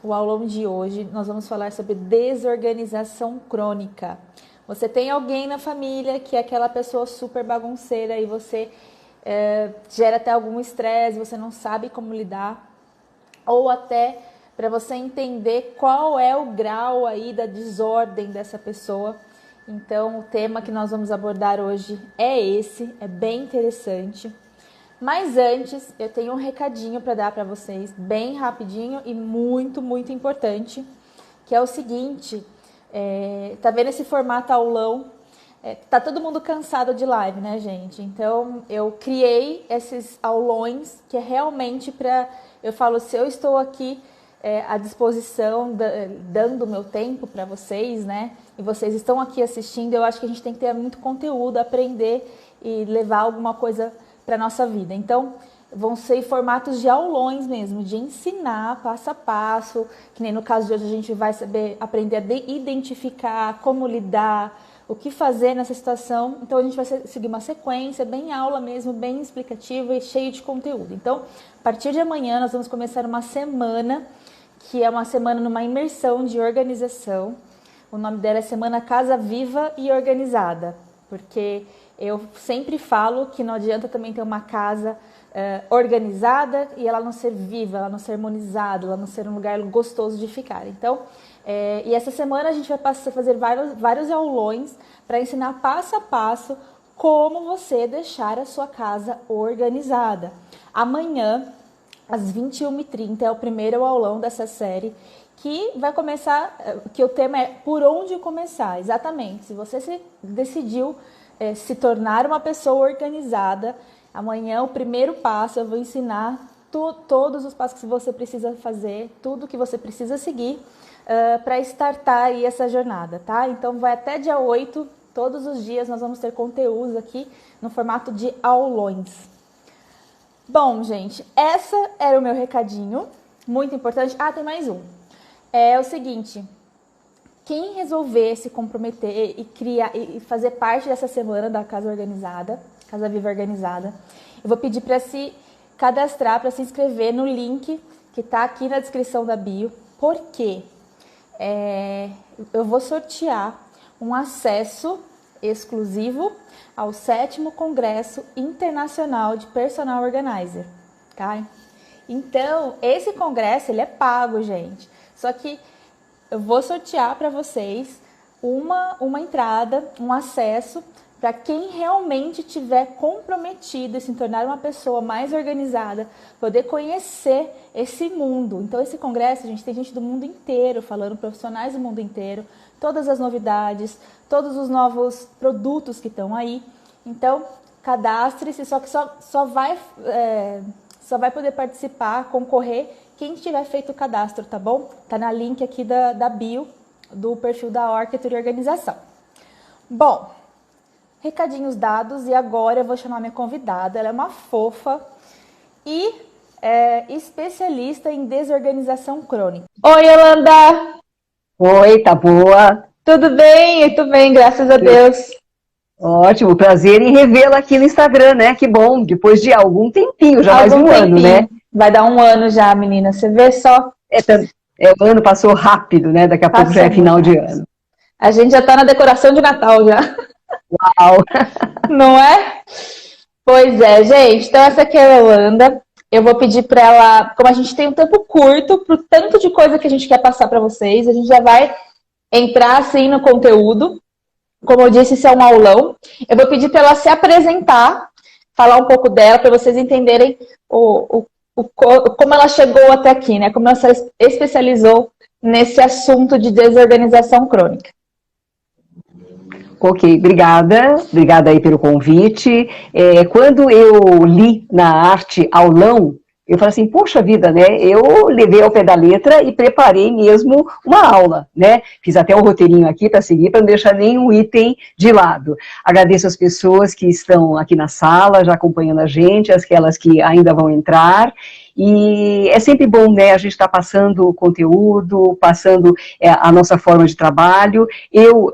o aulão de hoje nós vamos falar sobre desorganização crônica. Você tem alguém na família que é aquela pessoa super bagunceira e você gera até algum estresse, você não sabe como lidar, ou até para você entender qual é o grau aí da desordem dessa pessoa. Então, o tema que nós vamos abordar hoje é esse, é bem interessante. Mas antes, eu tenho um recadinho para dar para vocês, bem rapidinho e muito, muito importante, que é o seguinte, tá vendo esse formato aulão? Tá todo mundo cansado de live, né, gente? Então, eu criei esses aulões que é realmente para... Eu falo, se eu estou aqui à disposição, dando meu tempo para vocês, né? E vocês estão aqui assistindo, eu acho que a gente tem que ter muito conteúdo, aprender e levar alguma coisa para nossa vida. Então, vão ser formatos de aulões mesmo, de ensinar passo a passo, que nem no caso de hoje a gente vai saber aprender a identificar, como lidar, o que fazer nessa situação. Então, a gente vai seguir uma sequência, bem aula mesmo, bem explicativa e cheio de conteúdo. Então, a partir de amanhã, nós vamos começar uma semana, que é uma semana numa imersão de organização. O nome dela é Semana Casa Viva e Organizada, porque eu sempre falo que não adianta também ter uma casa organizada e ela não ser viva, ela não ser harmonizada, ela não ser um lugar gostoso de ficar. Então, e essa semana a gente vai fazer vários aulões para ensinar passo a passo como você deixar a sua casa organizada. Amanhã, às 21h30, é o primeiro aulão dessa série, que vai começar, que o tema é por onde começar. Exatamente, se você decidiu se tornar uma pessoa organizada, amanhã o primeiro passo eu vou ensinar todos os passos que você precisa fazer, tudo que você precisa seguir para startar aí essa jornada, tá? Então vai até dia 8, todos os dias nós vamos ter conteúdos aqui no formato de aulões. Bom, gente, essa era o meu recadinho, muito importante. Ah, tem mais um. É o seguinte, quem resolver se comprometer e criar e fazer parte dessa semana da Casa Organizada, Casa Viva Organizada, eu vou pedir para se cadastrar, para se inscrever no link que está aqui na descrição da bio. Por quê? Eu vou sortear um acesso exclusivo ao 7º Congresso Internacional de Personal Organizer, tá? Então, esse congresso, ele é pago, gente. Só que eu vou sortear para vocês uma entrada, um acesso para quem realmente estiver comprometido em se tornar uma pessoa mais organizada, poder conhecer esse mundo. Então, esse congresso, gente, tem gente do mundo inteiro falando, profissionais do mundo inteiro, todas as novidades, todos os novos produtos que estão aí. Então, cadastre-se, só que só vai poder participar, concorrer, quem tiver feito o cadastro, tá bom? Tá na link aqui da bio, do perfil da Arquitetura e Organização. Bom, recadinhos dados e agora eu vou chamar minha convidada. Ela é uma fofa e especialista em desorganização crônica. Oi, Yolanda! Oi, tá boa? Tudo bem? Tudo bem, graças a Deus. Ótimo, prazer em revê-la aqui no Instagram, né? Que bom, depois de algum tempinho, já mais um ano, né? Vai dar um ano já, menina, você vê só. O ano passou rápido, né? Daqui a pouco já é final de ano. A gente já tá na decoração de Natal já. Uau! Não é? Pois é, gente, então essa aqui é a Yolanda. Eu vou pedir para ela, como a gente tem um tempo curto, pro tanto de coisa que a gente quer passar para vocês, a gente já vai entrar assim no conteúdo. Como eu disse, isso é um aulão. Eu vou pedir para ela se apresentar, falar um pouco dela, para vocês entenderem como ela chegou até aqui, né? Como ela se especializou nesse assunto de desorganização crônica. Ok, obrigada aí pelo convite. Quando eu li na arte aulão, eu falei assim, poxa vida, né? Eu levei ao pé da letra e preparei mesmo uma aula, né? Fiz até um roteirinho aqui para seguir, para não deixar nenhum item de lado. Agradeço as pessoas que estão aqui na sala, já acompanhando a gente, aquelas que ainda vão entrar. E é sempre bom, né, a gente estar passando o conteúdo, passando a nossa forma de trabalho. Eu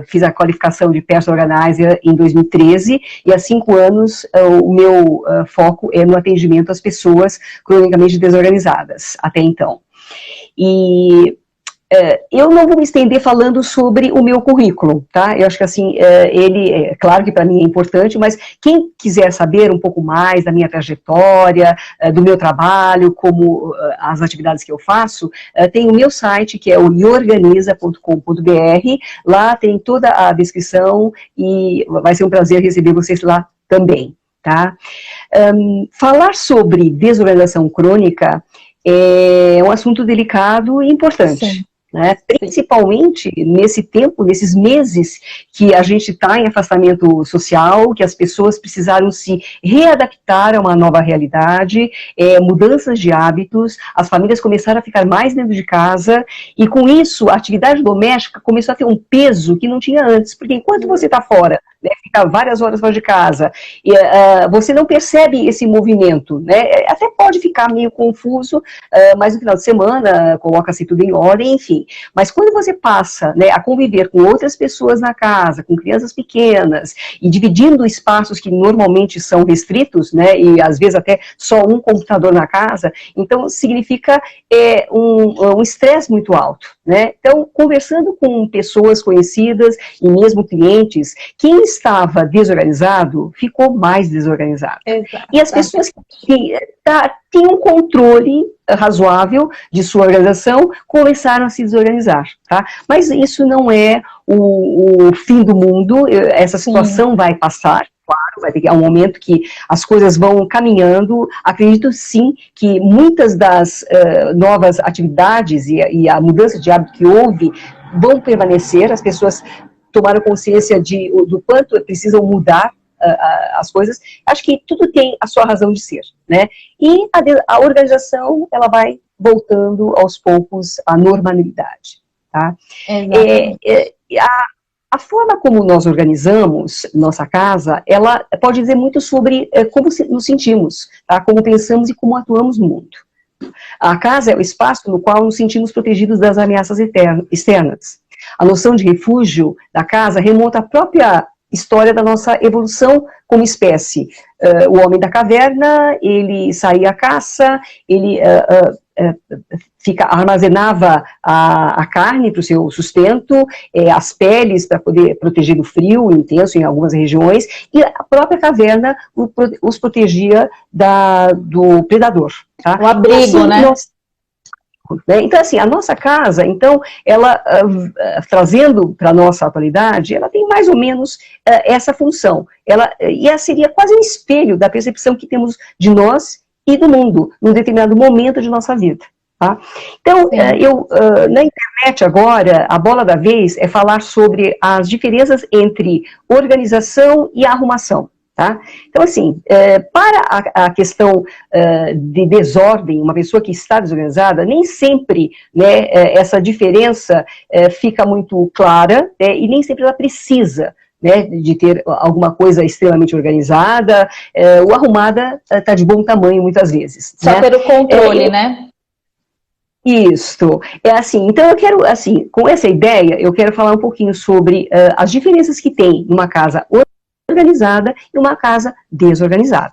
fiz a qualificação de Personal Organizer em 2013, e há 5 anos o meu foco é no atendimento às pessoas cronicamente desorganizadas, até então. E eu não vou me estender falando sobre o meu currículo, tá? Eu acho que assim, claro que para mim é importante, mas quem quiser saber um pouco mais da minha trajetória, do meu trabalho, como as atividades que eu faço, tem o meu site, que é o meorganiza.com.br, lá tem toda a descrição e vai ser um prazer receber vocês lá também, tá? Falar sobre desorganização crônica é um assunto delicado e importante. Sim. Né? Principalmente nesse tempo, nesses meses que a gente está em afastamento social, que as pessoas precisaram se readaptar a uma nova realidade, mudanças de hábitos, as famílias começaram a ficar mais dentro de casa, e com isso a atividade doméstica começou a ter um peso que não tinha antes, porque enquanto você está fora, né, fica várias horas fora de casa, e você não percebe esse movimento, né? Até pode ficar meio confuso, mas no final de semana coloca-se tudo em ordem, enfim. Mas quando você passa, né, a conviver com outras pessoas na casa, com crianças pequenas, e dividindo espaços que normalmente são restritos, né, e às vezes até só um computador na casa, então significa um estresse muito alto, né? Então, conversando com pessoas conhecidas e mesmo clientes, quem estava desorganizado ficou mais desorganizado. Exato. E as pessoas que tinham um controle razoável de sua organização começaram a se desorganizar, tá? Mas isso não é o fim do mundo, essa situação vai passar. Claro, vai ter um momento que as coisas vão caminhando. Acredito sim que muitas das novas atividades e a mudança de hábito que houve vão permanecer. As pessoas tomaram consciência do quanto precisam mudar as coisas. Acho que tudo tem a sua razão de ser, né? E a organização, ela vai voltando aos poucos à normalidade, tá? A forma como nós organizamos nossa casa, ela pode dizer muito sobre como nos sentimos, tá? Como pensamos e como atuamos no mundo. A casa é o espaço no qual nos sentimos protegidos das ameaças externas. A noção de refúgio da casa remonta à própria história da nossa evolução como espécie. O homem da caverna, ele saía à caça, ele armazenava a carne para o seu sustento, as peles para poder proteger do frio intenso em algumas regiões, e a própria caverna os protegia do predador. Tá? O abrigo, assim, né? Então, assim, a nossa casa, então, ela, trazendo para a nossa atualidade, ela tem mais ou menos essa função. E seria quase um espelho da percepção que temos de nós e do mundo, num determinado momento de nossa vida. Tá? Então, na internet agora, a bola da vez é falar sobre as diferenças entre organização e arrumação. Tá? Então, assim, para a questão de desordem, uma pessoa que está desorganizada, nem sempre, né, essa diferença fica muito clara, né, e nem sempre ela precisa, né, de ter alguma coisa extremamente organizada. O arrumada está de bom tamanho muitas vezes. Só, né? Pelo controle, né? Isso, assim, então eu quero, assim, com essa ideia, eu quero falar um pouquinho sobre as diferenças que tem numa casa organizada e uma casa desorganizada.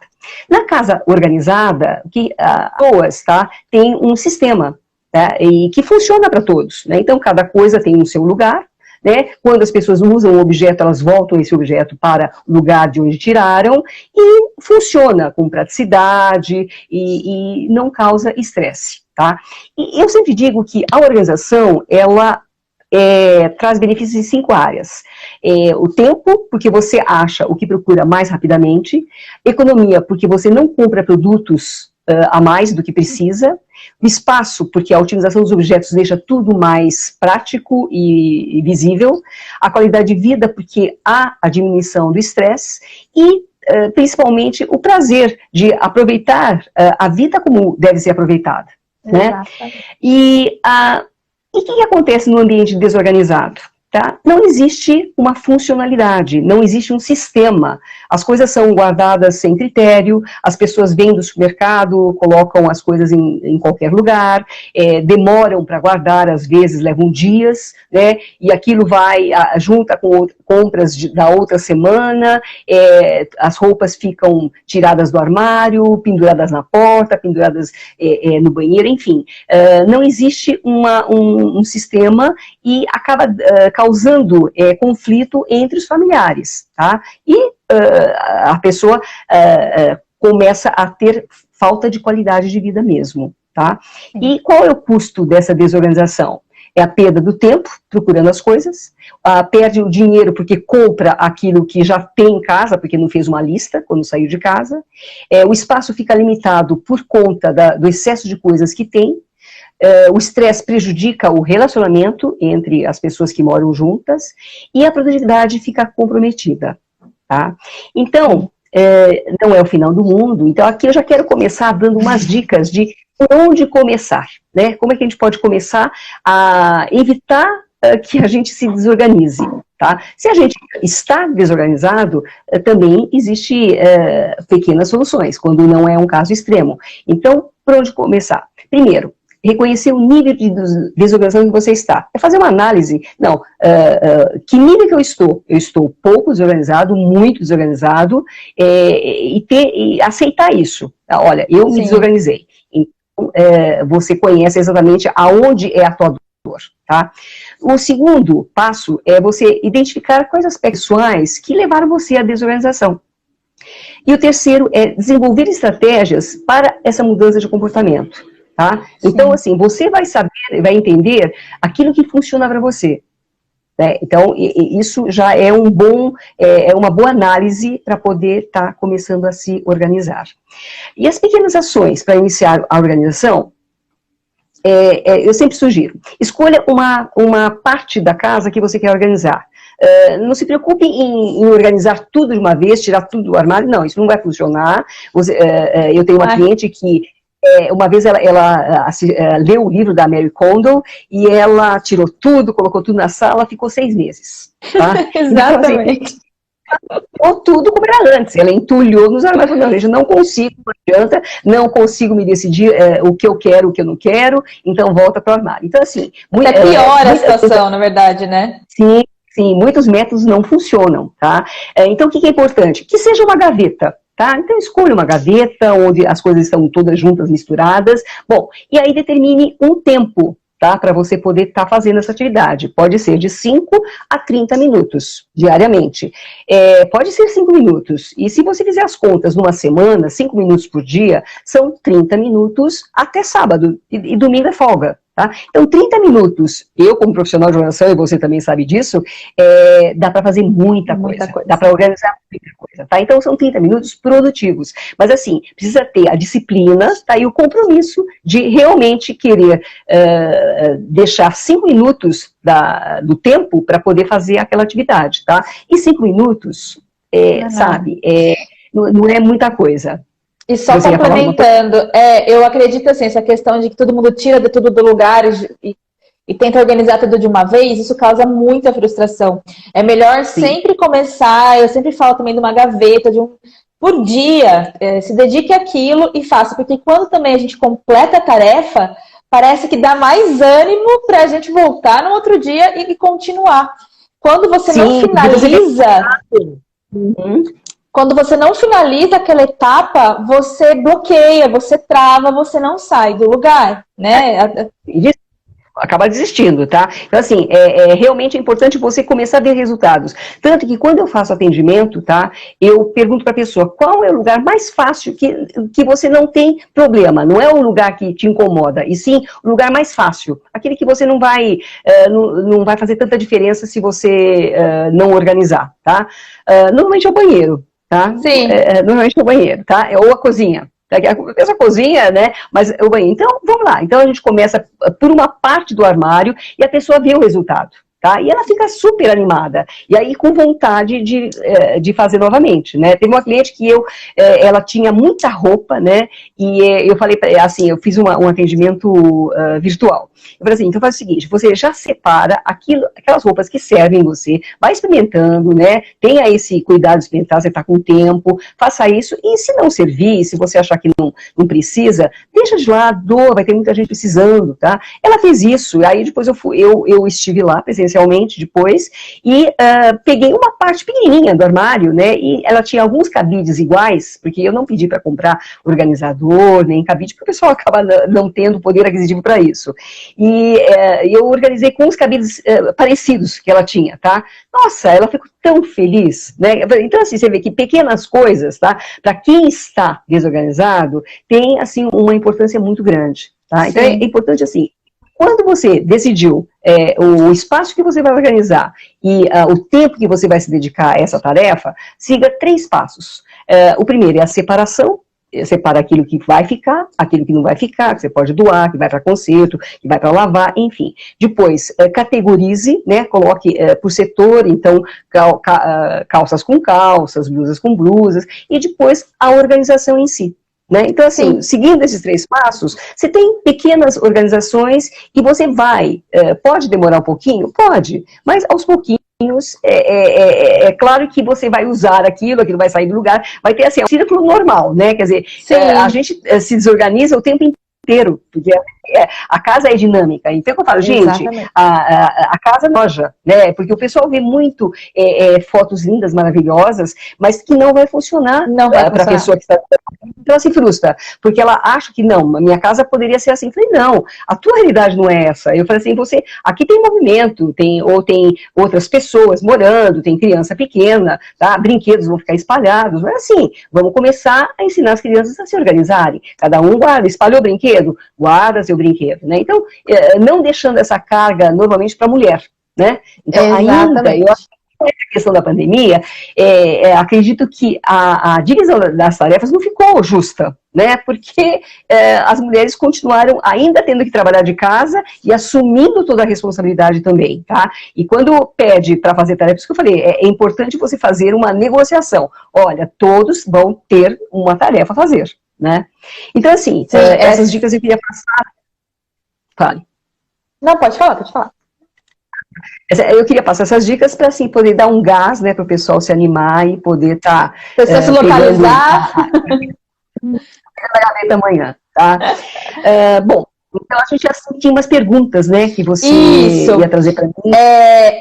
Na casa organizada, pessoas, tá, tem um sistema, tá, e que funciona para todos, né? Então cada coisa tem o seu lugar, né? Quando as pessoas usam um objeto, elas voltam esse objeto para o lugar de onde tiraram, e funciona com praticidade e não causa estresse, tá? E eu sempre digo que a organização, ela traz benefícios em 5 áreas. O tempo, porque você acha o que procura mais rapidamente. Economia, porque você não compra produtos a mais do que precisa. O espaço, porque a utilização dos objetos deixa tudo mais prático e visível. A qualidade de vida, porque há a diminuição do estresse. E, principalmente, o prazer de aproveitar a vida como deve ser aproveitada. Né? E o que acontece no ambiente desorganizado? Tá? Não existe uma funcionalidade, não existe um sistema. as coisas são guardadas sem critério, as pessoas vêm do supermercado, colocam as coisas em qualquer lugar, demoram para guardar, às vezes levam dias, né, e aquilo vai, junta com compras da outra semana, as roupas ficam tiradas do armário, penduradas na porta, penduradas no banheiro, enfim, não existe um sistema e acaba causando conflito entre os familiares, tá? E a pessoa começa a ter falta de qualidade de vida mesmo, tá? E qual é o custo dessa desorganização? É a perda do tempo, procurando as coisas, perde o dinheiro porque compra aquilo que já tem em casa, porque não fez uma lista quando saiu de casa, o espaço fica limitado por conta do excesso de coisas que tem, o estresse prejudica o relacionamento entre as pessoas que moram juntas, e a produtividade fica comprometida, tá? Então, não é o final do mundo, então aqui eu já quero começar dando umas dicas de por onde começar, né? Como é que a gente pode começar a evitar que a gente se desorganize, tá? Se a gente está desorganizado, também existe pequenas soluções, quando não é um caso extremo. Então, por onde começar? Primeiro, reconhecer o nível de desorganização que você está. É fazer uma análise, que nível que eu estou? Eu estou pouco desorganizado, muito desorganizado, e aceitar isso. Olha, eu me desorganizei. Você conhece exatamente aonde é a tua dor, tá? O segundo passo é você identificar quais aspectos pessoais que levaram você à desorganização. E o terceiro é desenvolver estratégias para essa mudança de comportamento, tá? Então, assim, você vai saber, vai entender aquilo que funciona para você. Né? Então, isso já é uma boa análise para poder estar começando a se organizar. E as pequenas ações para iniciar a organização, eu sempre sugiro, escolha uma parte da casa que você quer organizar. Não se preocupe em organizar tudo de uma vez, tirar tudo do armário, não, isso não vai funcionar. Eu tenho uma cliente que uma vez ela leu o livro da Marie Kondo e ela tirou tudo, colocou tudo na sala, ficou 6 meses. Tá? Exatamente. Então, assim, tudo como era antes. Ela entulhou nos armários. Não, gente, não consigo, não adianta, não consigo me decidir o que eu quero, o que eu não quero, então volta para o armário. Então, assim... piora a situação, na verdade, né? Sim, sim, muitos métodos não funcionam, tá? Então, o que é importante? Que seja uma gaveta. Tá? Então, escolha uma gaveta onde as coisas estão todas juntas, misturadas. Bom, e aí determine um tempo, tá? Para você poder estar fazendo essa atividade. Pode ser de 5 a 30 minutos, diariamente. Pode ser 5 minutos. E se você fizer as contas numa semana, 5 minutos por dia, são 30 minutos até sábado. E domingo é folga. Tá? Então, 30 minutos, eu como profissional de organização, e você também sabe disso, dá para fazer muita coisa, dá para organizar muita coisa, tá? Então, são 30 minutos produtivos, mas assim, precisa ter a disciplina, tá? E o compromisso de realmente querer deixar 5 minutos do tempo para poder fazer aquela atividade, tá? E 5 minutos, sabe, não é muita coisa. E só complementando, eu acredito assim, essa questão de que todo mundo tira de tudo do lugar e tenta organizar tudo de uma vez, isso causa muita frustração. É melhor sempre começar, eu sempre falo também de uma gaveta, por dia, se dedique àquilo e faça, porque quando também a gente completa a tarefa, parece que dá mais ânimo para a gente voltar no outro dia e continuar. Quando você não finaliza... Quando você não finaliza aquela etapa, você bloqueia, você trava, você não sai do lugar, né? Acaba desistindo, tá? Então, assim, realmente é importante você começar a ver resultados. Tanto que quando eu faço atendimento, tá? Eu pergunto para a pessoa, qual é o lugar mais fácil que você não tem problema? Não é o lugar que te incomoda, e sim o lugar mais fácil. Aquele que você não vai fazer tanta diferença se você não organizar, tá? Normalmente é o banheiro. Tá? Sim. Normalmente é o banheiro, tá? Ou a cozinha. Essa cozinha, né? Mas o banheiro. Então, vamos lá. Então, a gente começa por uma parte do armário e a pessoa vê o resultado. Tá? E ela fica super animada, e aí com vontade de fazer novamente, né? Teve uma cliente que ela tinha muita roupa, né? E eu falei, assim, eu fiz um atendimento virtual. Eu falei assim, então faz o seguinte, você já separa aquelas roupas que servem você, vai experimentando, né? Tenha esse cuidado de experimentar, você está com tempo, faça isso, e se não servir, se você achar que não precisa, deixa de lado, vai ter muita gente precisando, tá? Ela fez isso, aí depois eu estive lá presencialmente depois, e peguei uma parte pequenininha do armário, né, e ela tinha alguns cabides iguais, porque eu não pedi para comprar organizador, nem cabide, porque o pessoal acaba não tendo poder aquisitivo para isso. E eu organizei com os cabides parecidos que ela tinha, tá? Nossa, ela ficou tão feliz, né? Então, assim, você vê que pequenas coisas, tá? Para quem está desorganizado, tem, assim, uma importância muito grande, tá? Então, é importante, assim, quando você decidiu o espaço que você vai organizar e o tempo que você vai se dedicar a essa tarefa, siga 3 passos. O primeiro é a separação. Separa aquilo que vai ficar, aquilo que não vai ficar, que você pode doar, que vai para conserto, que vai para lavar, enfim. Depois, categorize, né, coloque por setor, então, calças com calças, blusas com blusas, e depois a organização em si. Né? Então, assim, seguindo esses 3 passos, você tem pequenas organizações e você pode demorar um pouquinho? Pode, mas aos pouquinhos, é claro que você vai usar aquilo vai sair do lugar, vai ter, assim, um círculo normal, né? Quer dizer, a gente se desorganiza o tempo inteiro, porque a casa é dinâmica. Então, eu falo, gente, a casa é loja, né? Porque o pessoal vê muito fotos lindas, maravilhosas, mas que não vai funcionar para a pessoa que está... Então, ela se frustra, porque ela acha que não, a minha casa poderia ser assim. Eu falei, não, a tua realidade não é essa. Eu falei assim, aqui tem movimento, tem outras pessoas morando, tem criança pequena, tá? Brinquedos vão ficar espalhados, não é assim. Vamos começar a ensinar as crianças a se organizarem. Cada um espalhou o brinquedo, guarda seu brinquedo, né? Então, não deixando essa carga normalmente para a mulher, né? Então, ainda, eu acho que a questão da pandemia, acredito que a divisão das tarefas não ficou justa, né? Porque as mulheres continuaram ainda tendo que trabalhar de casa e assumindo toda a responsabilidade também, tá? E quando pede para fazer tarefas, que eu falei, é importante você fazer uma negociação. Olha, todos vão ter uma tarefa a fazer, né? Então, assim, essas dicas eu queria passar. Fale. Não, pode falar. Eu queria passar essas dicas para, assim, poder dar um gás, né, para o pessoal se animar e poder estar... Pessoa se localizar. Da manhã, tá? Bom, então a gente assim, tinha umas perguntas, né, que você ia trazer para mim.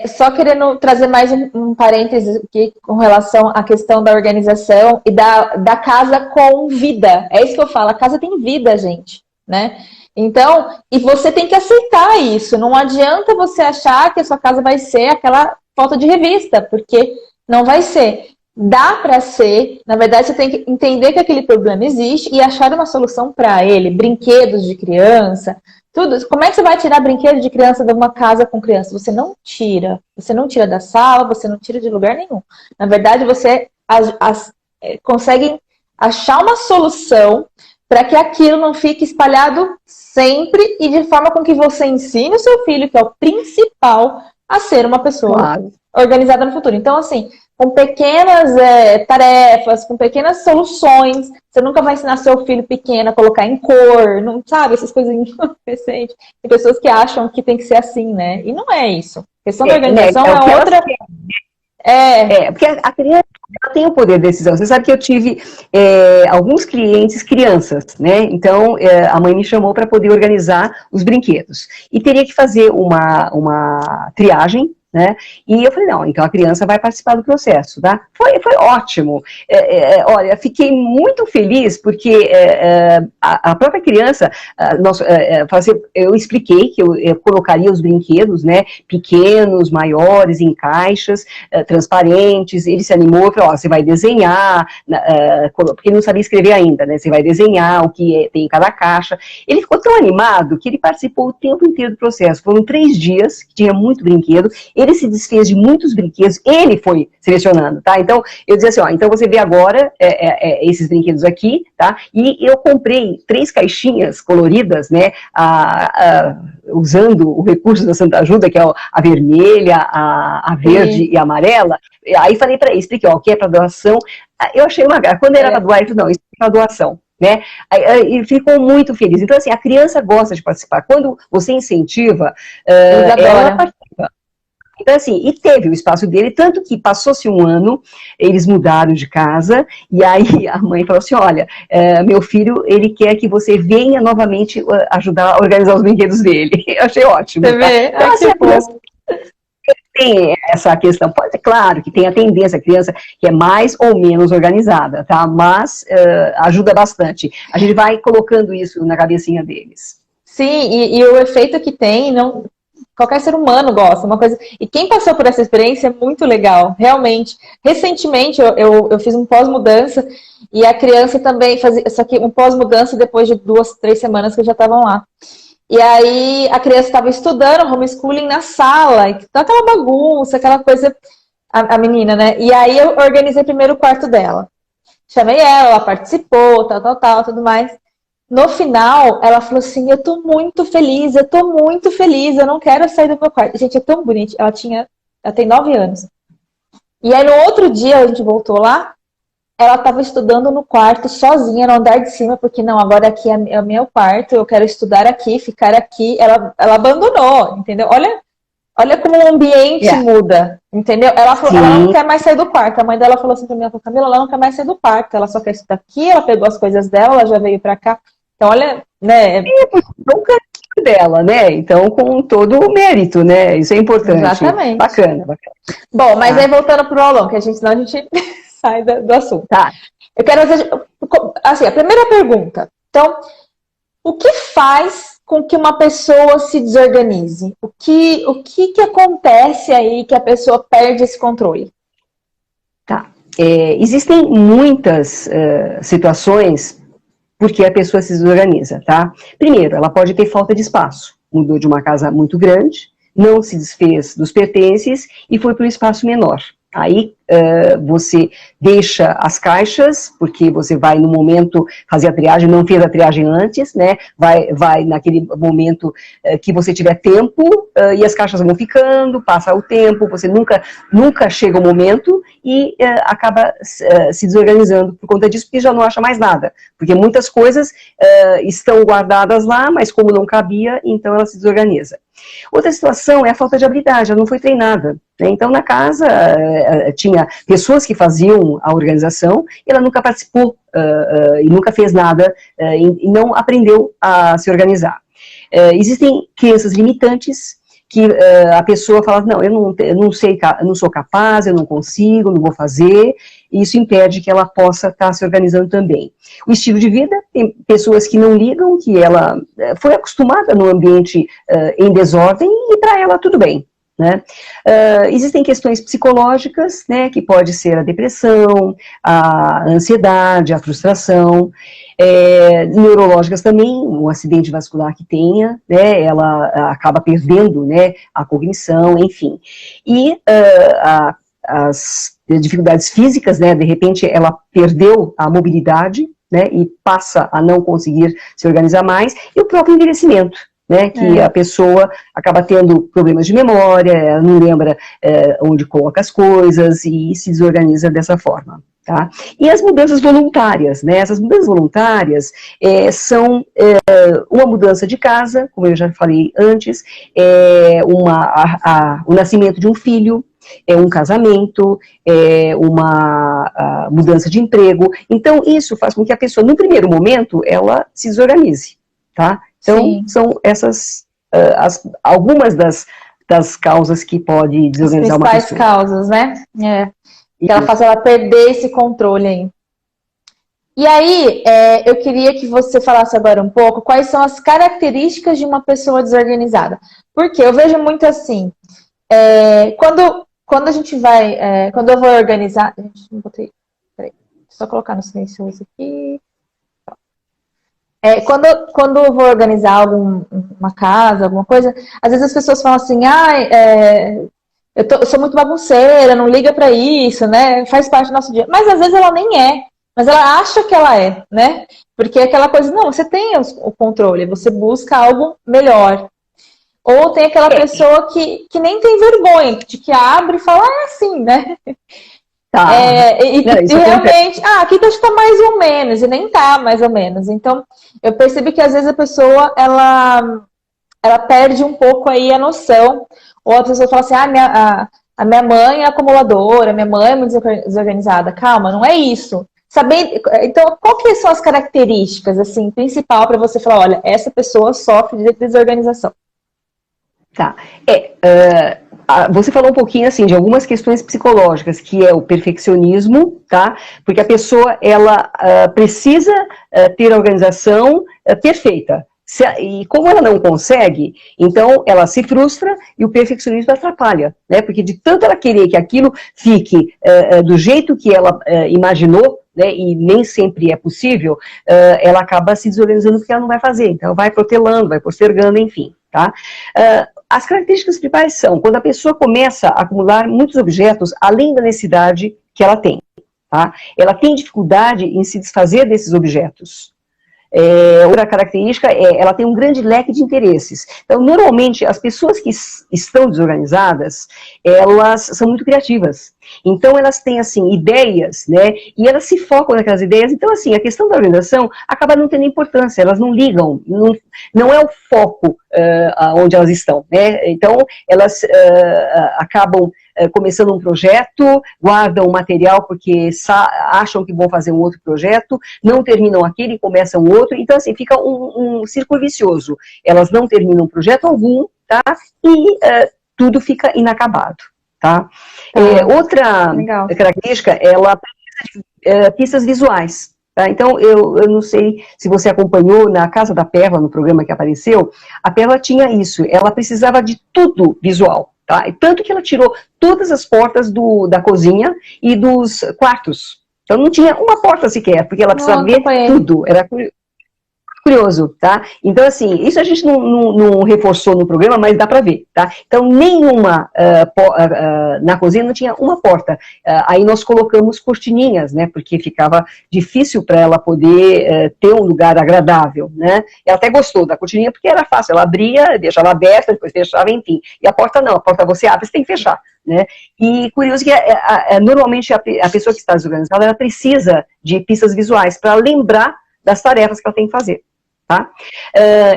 Só querendo trazer mais um parênteses aqui com relação à questão da organização e da casa com vida. É isso que eu falo, a casa tem vida, gente, né? Então, e você tem que aceitar isso. Não adianta você achar que a sua casa vai ser aquela foto de revista, porque não vai ser. Dá para ser, na verdade você tem que entender que aquele problema existe e achar uma solução para ele. Brinquedos de criança, tudo. Como é que você vai tirar brinquedo de criança de uma casa com criança? Você não tira. Você não tira da sala, você não tira de lugar nenhum. Na verdade, você consegue achar uma solução para que aquilo não fique espalhado sempre e de forma com que você ensine o seu filho, que é o principal, a ser uma pessoa organizada no futuro. Então, assim, com pequenas tarefas, com pequenas soluções, você nunca vai ensinar seu filho pequeno a colocar em cor, não sabe? Essas coisinhas recentes. Tem pessoas que acham que tem que ser assim, né? E não é isso. A questão da organização é outra... porque a criança ela tem o poder de decisão. Você sabe que eu tive alguns clientes crianças, né? Então, a mãe me chamou para poder organizar os brinquedos. E teria que fazer uma triagem, né? E eu falei, não, então a criança vai participar do processo, tá? Foi ótimo. Olha, fiquei muito feliz porque a própria criança, eu expliquei que eu colocaria os brinquedos, né, pequenos, maiores, em caixas, transparentes. Ele se animou, falou, você vai desenhar, porque ele não sabia escrever ainda, né? Você vai desenhar o que tem em cada caixa. Ele ficou tão animado que ele participou o tempo inteiro do processo. Foram 3 dias, que tinha muito brinquedo. ele se desfez de muitos brinquedos, ele foi selecionando, tá? Então, eu dizia assim, ó, então você vê agora esses brinquedos aqui, tá? E eu comprei 3 caixinhas coloridas, né, usando o recurso da Santa Ajuda, que é a vermelha, a verde e a amarela. Aí falei para ele, expliquei, ó, o que é para doação. Eu achei uma graça. Quando era para doar, ele falou, não, isso é para doação. Né? E ficou muito feliz. Então, assim, a criança gosta de participar. Quando você incentiva, ela participa. Então, assim, e teve o espaço dele, tanto que passou-se um ano, eles mudaram de casa, e aí a mãe falou assim, olha, meu filho, ele quer que você venha novamente ajudar a organizar os brinquedos dele. Eu achei ótimo. Você vê? Então, assim, a criança tem essa questão, pode ser claro que tem a tendência, a criança que é mais ou menos organizada, tá? Mas ajuda bastante. A gente vai colocando isso na cabecinha deles. Sim, e o efeito que tem, não, qualquer ser humano gosta, uma coisa. E quem passou por essa experiência é muito legal, realmente. Recentemente eu fiz um pós-mudança e a criança também fazia, só que um pós-mudança depois de 2, 3 semanas que já estavam lá. E aí a criança estava estudando homeschooling na sala, e tá aquela bagunça, aquela coisa, a menina, né? E aí eu organizei primeiro o quarto dela. Chamei ela participou, tal, tudo mais. No final, ela falou assim, eu tô muito feliz, eu não quero sair do meu quarto. Gente, é tão bonito, ela tem 9 anos. E aí no outro dia, a gente voltou lá, ela estava estudando no quarto, sozinha, no andar de cima, porque não, agora aqui é o meu quarto, eu quero estudar aqui, ficar aqui. Ela abandonou, entendeu? Olha como o ambiente muda, entendeu? Ela falou, ela não quer mais sair do quarto. A mãe dela falou assim pra mim, Camila, ela não quer mais sair do quarto, ela só quer estudar aqui, ela pegou as coisas dela, ela já veio pra cá. Então, olha, né? Nunca dela, né? Então, com todo o mérito, né? Isso é importante. Exatamente. Bacana. Bom, mas aí voltando pro aulão, que senão a gente sai do assunto. Tá. Eu quero fazer, assim, a primeira pergunta. Então, o que faz com que uma pessoa se desorganize? O que acontece aí que a pessoa perde esse controle? Tá. Existem muitas situações porque a pessoa se desorganiza, tá? Primeiro, ela pode ter falta de espaço. Mudou de uma casa muito grande, não se desfez dos pertences e foi para um espaço menor. Aí você deixa as caixas, porque você vai no momento fazer a triagem, não fez a triagem antes, né? Vai naquele momento que você tiver tempo, e as caixas vão ficando, passa o tempo, você nunca chega o momento e acaba se desorganizando por conta disso, porque já não acha mais nada. Porque muitas coisas estão guardadas lá, mas como não cabia, então ela se desorganiza. Outra situação é a falta de habilidade, ela não foi treinada. Né? Então, na casa, tinha pessoas que faziam a organização e ela nunca participou e nunca fez nada e não aprendeu a se organizar. Existem crenças limitantes que a pessoa fala, não, eu não sei, eu não sou capaz, eu não consigo, não vou fazer, e isso impede que ela possa estar se organizando também. O estilo de vida, tem pessoas que não ligam, que ela foi acostumada no ambiente em desordem, e para ela tudo bem. Né? Existem questões psicológicas, né, que pode ser a depressão, a ansiedade, a frustração, neurológicas também, um acidente vascular que tenha, né, ela acaba perdendo, né, a cognição, enfim. E as dificuldades físicas, né, de repente ela perdeu a mobilidade, né, e passa a não conseguir se organizar mais, e o próprio envelhecimento. Né, que a pessoa acaba tendo problemas de memória, não lembra onde coloca as coisas e se desorganiza dessa forma. Tá? E as mudanças voluntárias, né? Essas mudanças voluntárias são uma mudança de casa, como eu já falei antes, o nascimento de um filho, um casamento, uma mudança de emprego. Então, isso faz com que a pessoa, no primeiro momento, ela se desorganize. Tá? Então, sim, são essas algumas das causas que pode desorganizar uma pessoa. As principais causas, né? Que ela faz ela perder esse controle aí. E aí, eu queria que você falasse agora um pouco quais são as características de uma pessoa desorganizada. Porque eu vejo muito assim, quando a gente vai, quando eu vou organizar... Gente, não botei... Peraí, só colocar no silencioso aqui... Quando eu vou organizar uma casa, alguma coisa, às vezes as pessoas falam assim, eu sou muito bagunceira, não liga pra isso, né? Faz parte do nosso dia. Mas às vezes ela nem é. Mas ela acha que ela é, né? Porque é aquela coisa, não, você tem o controle, você busca algo melhor. Ou tem aquela pessoa que nem tem vergonha, de que abre e fala, é assim, né? Tá. E realmente, aqui tá mais ou menos, e nem tá mais ou menos. Então, eu percebi que às vezes a pessoa, ela perde um pouco aí a noção. Ou a pessoa fala assim, a minha mãe é acumuladora, a minha mãe é muito desorganizada. Calma, não é isso. Saber, então, qual que são as características, assim, principal para você falar, olha, essa pessoa sofre de desorganização? Tá. Você falou um pouquinho, assim, de algumas questões psicológicas, que é o perfeccionismo, tá? Porque a pessoa, ela precisa ter a organização perfeita. E como ela não consegue, então ela se frustra e o perfeccionismo atrapalha, né? Porque de tanto ela querer que aquilo fique do jeito que ela imaginou, né, e nem sempre é possível, ela acaba se desorganizando porque ela não vai fazer. Então vai protelando, vai postergando, enfim, tá? As características principais são quando a pessoa começa a acumular muitos objetos além da necessidade que ela tem, tá? Ela tem dificuldade em se desfazer desses objetos. Outra característica ela tem um grande leque de interesses. Então, normalmente, as pessoas que estão desorganizadas, elas são muito criativas. Então, elas têm, assim, ideias, né, e elas se focam naquelas ideias. Então, assim, a questão da organização acaba não tendo importância, elas não ligam, não é o foco onde elas estão, né. Então, elas acabam começando um projeto, guardam o material porque acham que vão fazer um outro projeto, não terminam aquele e começam outro, então assim, fica um círculo vicioso. Elas não terminam projeto algum, tá? E tudo fica inacabado, tá? Outra Legal. Característica, ela precisa de pistas visuais. Tá? Então, eu não sei se você acompanhou na Casa da Perla, no programa que apareceu, a Perla tinha isso, ela precisava de tudo visual. Tá? Tanto que ela tirou todas as portas da cozinha e dos quartos. Então não tinha uma porta sequer, porque ela precisava ver tudo. Era curioso, tá? Então, assim, isso a gente não reforçou no programa, mas dá para ver, tá? Então, nenhuma, na cozinha não tinha uma porta. Aí nós colocamos cortininhas, né? Porque ficava difícil para ela poder ter um lugar agradável, né? Ela até gostou da cortininha porque era fácil, ela abria, deixava aberta, depois fechava, enfim. E a porta não, a porta você abre, você tem que fechar, né? E curioso que normalmente a pessoa que está desorganizada, ela precisa de pistas visuais para lembrar das tarefas que ela tem que fazer. Tá?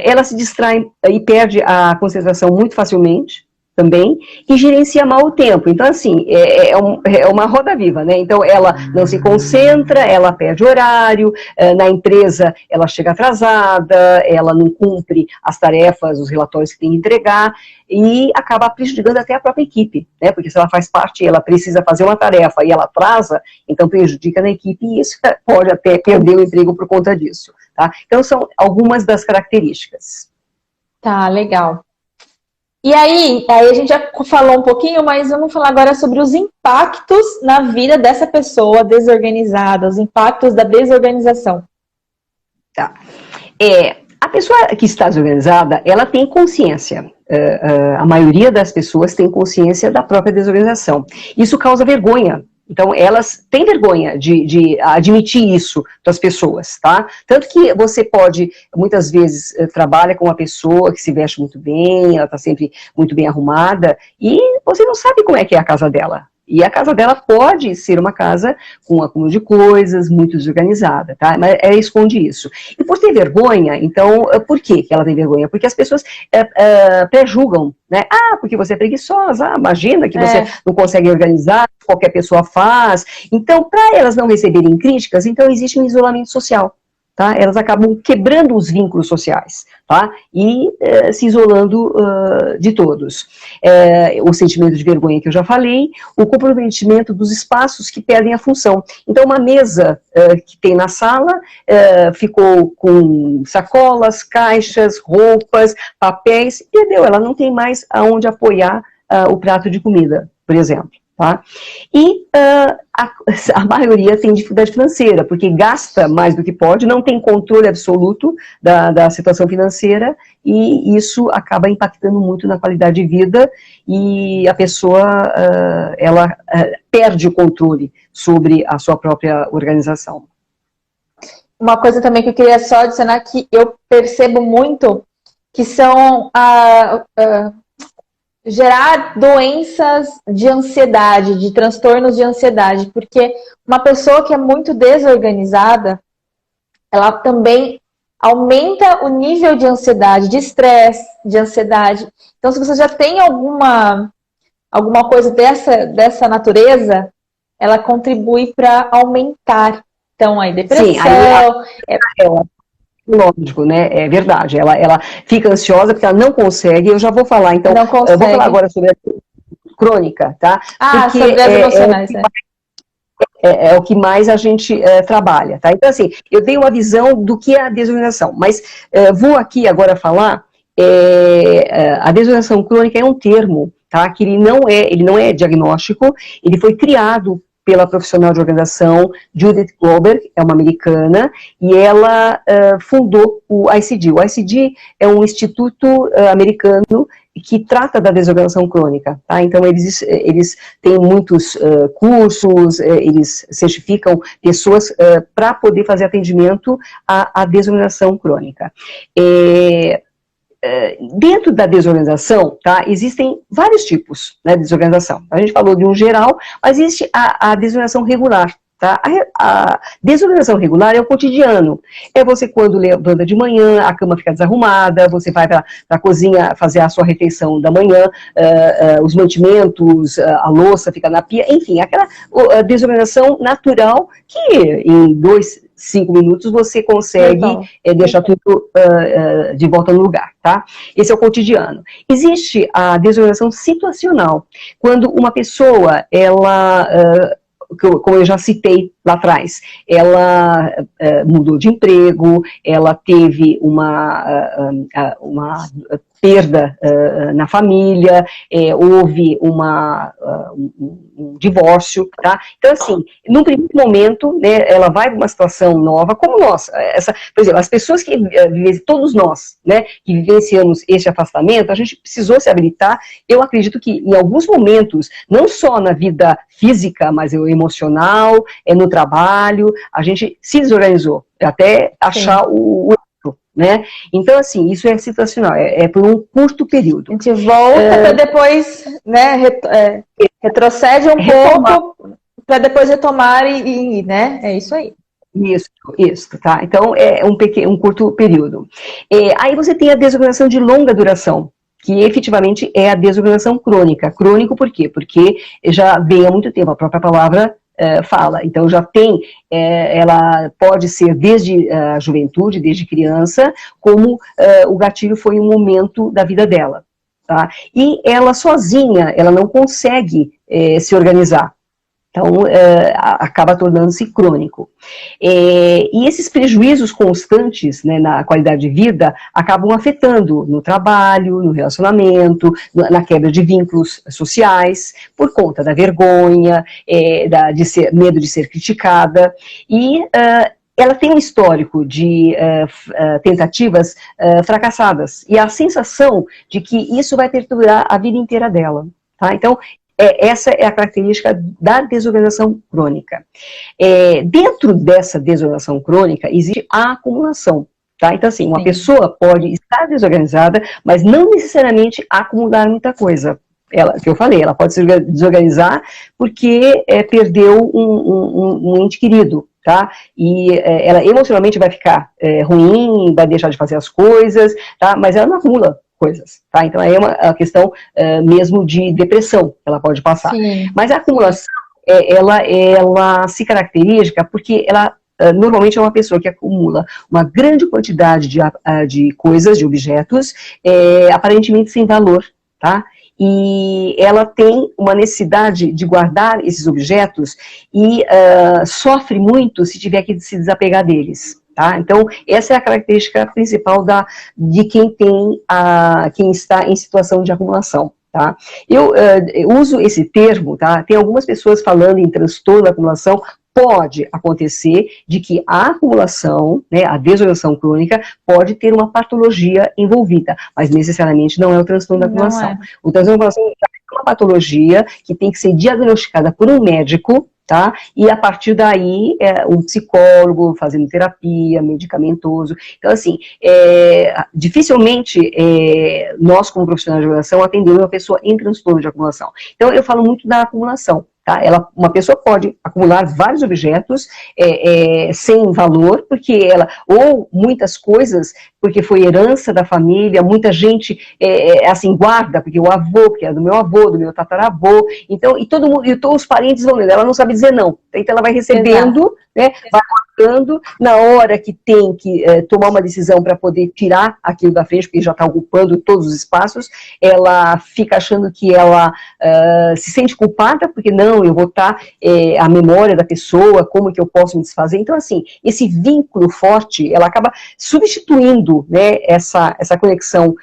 Ela se distrai e perde a concentração muito facilmente, também, e gerencia mal o tempo. Então, assim, é uma roda viva, né? Então, ela não se concentra, ela perde horário, na empresa ela chega atrasada, ela não cumpre as tarefas, os relatórios que tem que entregar, e acaba prejudicando até a própria equipe, né? Porque se ela faz parte, ela precisa fazer uma tarefa e ela atrasa, então prejudica na equipe, e isso pode até perder o emprego por conta disso. Tá? Então, são algumas das características. Tá, legal. E aí a gente já falou um pouquinho, mas vamos falar agora sobre os impactos na vida dessa pessoa desorganizada, os impactos da desorganização. Tá. A pessoa que está desorganizada, ela tem consciência. A maioria das pessoas tem consciência da própria desorganização. Isso causa vergonha. Então, elas têm vergonha de admitir isso para as pessoas, tá? Tanto que você pode, muitas vezes, trabalha com uma pessoa que se veste muito bem, ela está sempre muito bem arrumada, e você não sabe como é que é a casa dela. E a casa dela pode ser uma casa com um acúmulo de coisas, muito desorganizada, tá? Mas ela esconde isso. E por ter vergonha, então, por que ela tem vergonha? Porque as pessoas pré-julgam, né? Porque você é preguiçosa, imagina que você não consegue organizar, qualquer pessoa faz. Então, para elas não receberem críticas, então existe um isolamento social. Tá? Elas acabam quebrando os vínculos sociais, tá? E se isolando de todos. O sentimento de vergonha que eu já falei, o comprometimento dos espaços que perdem a função. Então, uma mesa que tem na sala ficou com sacolas, caixas, roupas, papéis, perdeu, ela não tem mais aonde apoiar o prato de comida, por exemplo. tá? E a maioria tem dificuldade financeira, porque gasta mais do que pode, não tem controle absoluto da situação financeira, e isso acaba impactando muito na qualidade de vida, e a pessoa, ela perde o controle sobre a sua própria organização. Uma coisa também que eu queria só adicionar, que eu percebo muito, que são gerar doenças de ansiedade, de transtornos de ansiedade, porque uma pessoa que é muito desorganizada, ela também aumenta o nível de ansiedade, de estresse, de ansiedade. Então, se você já tem alguma coisa dessa natureza, ela contribui para aumentar. Então, a depressão... Sim, lógico, né? É verdade. Ela fica ansiosa porque ela não consegue. Eu já vou falar, então. Não consegue. Eu vou falar agora sobre a crônica, tá? Porque sobre as emocionais, é o que mais a gente trabalha, tá? Então, assim, eu tenho uma visão do que é a desorganização, mas vou aqui agora falar, a desorganização crônica é um termo, tá? Que ele não é diagnóstico, ele foi criado pela profissional de organização Judith Goldberg, é uma americana, e ela fundou o ICD. O ICD é um instituto americano que trata da desorganização crônica, tá? Então eles têm muitos cursos, eles certificam pessoas para poder fazer atendimento à desorganização crônica. Dentro da desorganização, tá, existem vários tipos, né, de desorganização. A gente falou de um geral, mas existe a desorganização regular. Tá? A desorganização regular é o cotidiano. É você quando levanta de manhã, a cama fica desarrumada, você vai para a cozinha fazer a sua refeição da manhã, os mantimentos, a louça fica na pia, enfim, aquela desorganização natural que em 5 minutos você consegue deixar tudo de volta no lugar, tá? Esse é o cotidiano. Existe a desorganização situacional, quando uma pessoa, ela... como eu já citei lá atrás, ela mudou de emprego, ela teve uma perda na família, houve um divórcio, tá? Então, assim, num primeiro momento, né, ela vai para uma situação nova, como nós, por exemplo, as pessoas que todos nós, né, que vivenciamos este afastamento, a gente precisou se habilitar. Eu acredito que em alguns momentos, não só na vida física, mas o emocional, no trabalho, a gente se desorganizou, até achar o né? Então, assim, isso é situacional, é por um curto período. A gente volta para depois, né, retrocede pouco para depois retomar né? É isso aí. Isso, tá? Então, é um curto período. Aí você tem a desorganização de longa duração, que efetivamente é a desorganização crônica. Crônico por quê? Porque já vem há muito tempo, a própria palavra fala. Então já tem, ela pode ser desde a juventude, desde criança, como o gatilho foi um momento da vida dela, tá? E ela sozinha, ela não consegue se organizar. Então, acaba tornando-se crônico. E esses prejuízos constantes, né, na qualidade de vida acabam afetando no trabalho, no relacionamento, na quebra de vínculos sociais, por conta da vergonha, medo de ser criticada. E ela tem um histórico de tentativas fracassadas. E a sensação de que isso vai perturbar a vida inteira dela. Tá? Então, essa é a característica da desorganização crônica. Dentro dessa desorganização crônica, existe a acumulação. Tá? Então, assim, uma pessoa pode estar desorganizada, mas não necessariamente acumular muita coisa. Que eu falei, ela pode se desorganizar porque perdeu um ente querido. Tá? E ela emocionalmente vai ficar ruim, vai deixar de fazer as coisas, tá? Mas ela não acumula coisas, tá? Então é uma questão mesmo de depressão, ela pode passar. Sim. Mas a acumulação, ela se caracteriza porque ela normalmente é uma pessoa que acumula uma grande quantidade de coisas, de objetos, aparentemente sem valor, tá? E ela tem uma necessidade de guardar esses objetos e sofre muito se tiver que se desapegar deles. Tá? Então, essa é a característica principal de quem está em situação de acumulação. Tá? Eu uso esse termo, tá? Tem algumas pessoas falando em transtorno da acumulação. Pode acontecer de que a acumulação, né, a desorganização crônica, pode ter uma patologia envolvida, mas necessariamente não é o transtorno da acumulação. O transtorno da acumulação é uma patologia que tem que ser diagnosticada por um médico, tá? E a partir daí, um psicólogo fazendo terapia, medicamentoso. Então, assim, dificilmente nós, como profissionais de organização, atendemos uma pessoa em transtorno de acumulação. Então, eu falo muito da acumulação. Tá? Uma pessoa pode acumular vários objetos sem valor, porque ou muitas coisas, porque foi herança da família, muita gente assim, guarda, porque o avô, porque é do meu tataravô, então, e todo mundo, e todos os parentes vão lendo, ela não sabe dizer não, então ela vai recebendo, né, vai guardando, na hora que tem que tomar uma decisão para poder tirar aquilo da frente, porque já está ocupando todos os espaços, ela fica achando que ela se sente culpada, porque não, eu vou estar a memória da pessoa, como que eu posso me desfazer. Então, assim, esse vínculo forte, ela acaba substituindo, né, essa conexão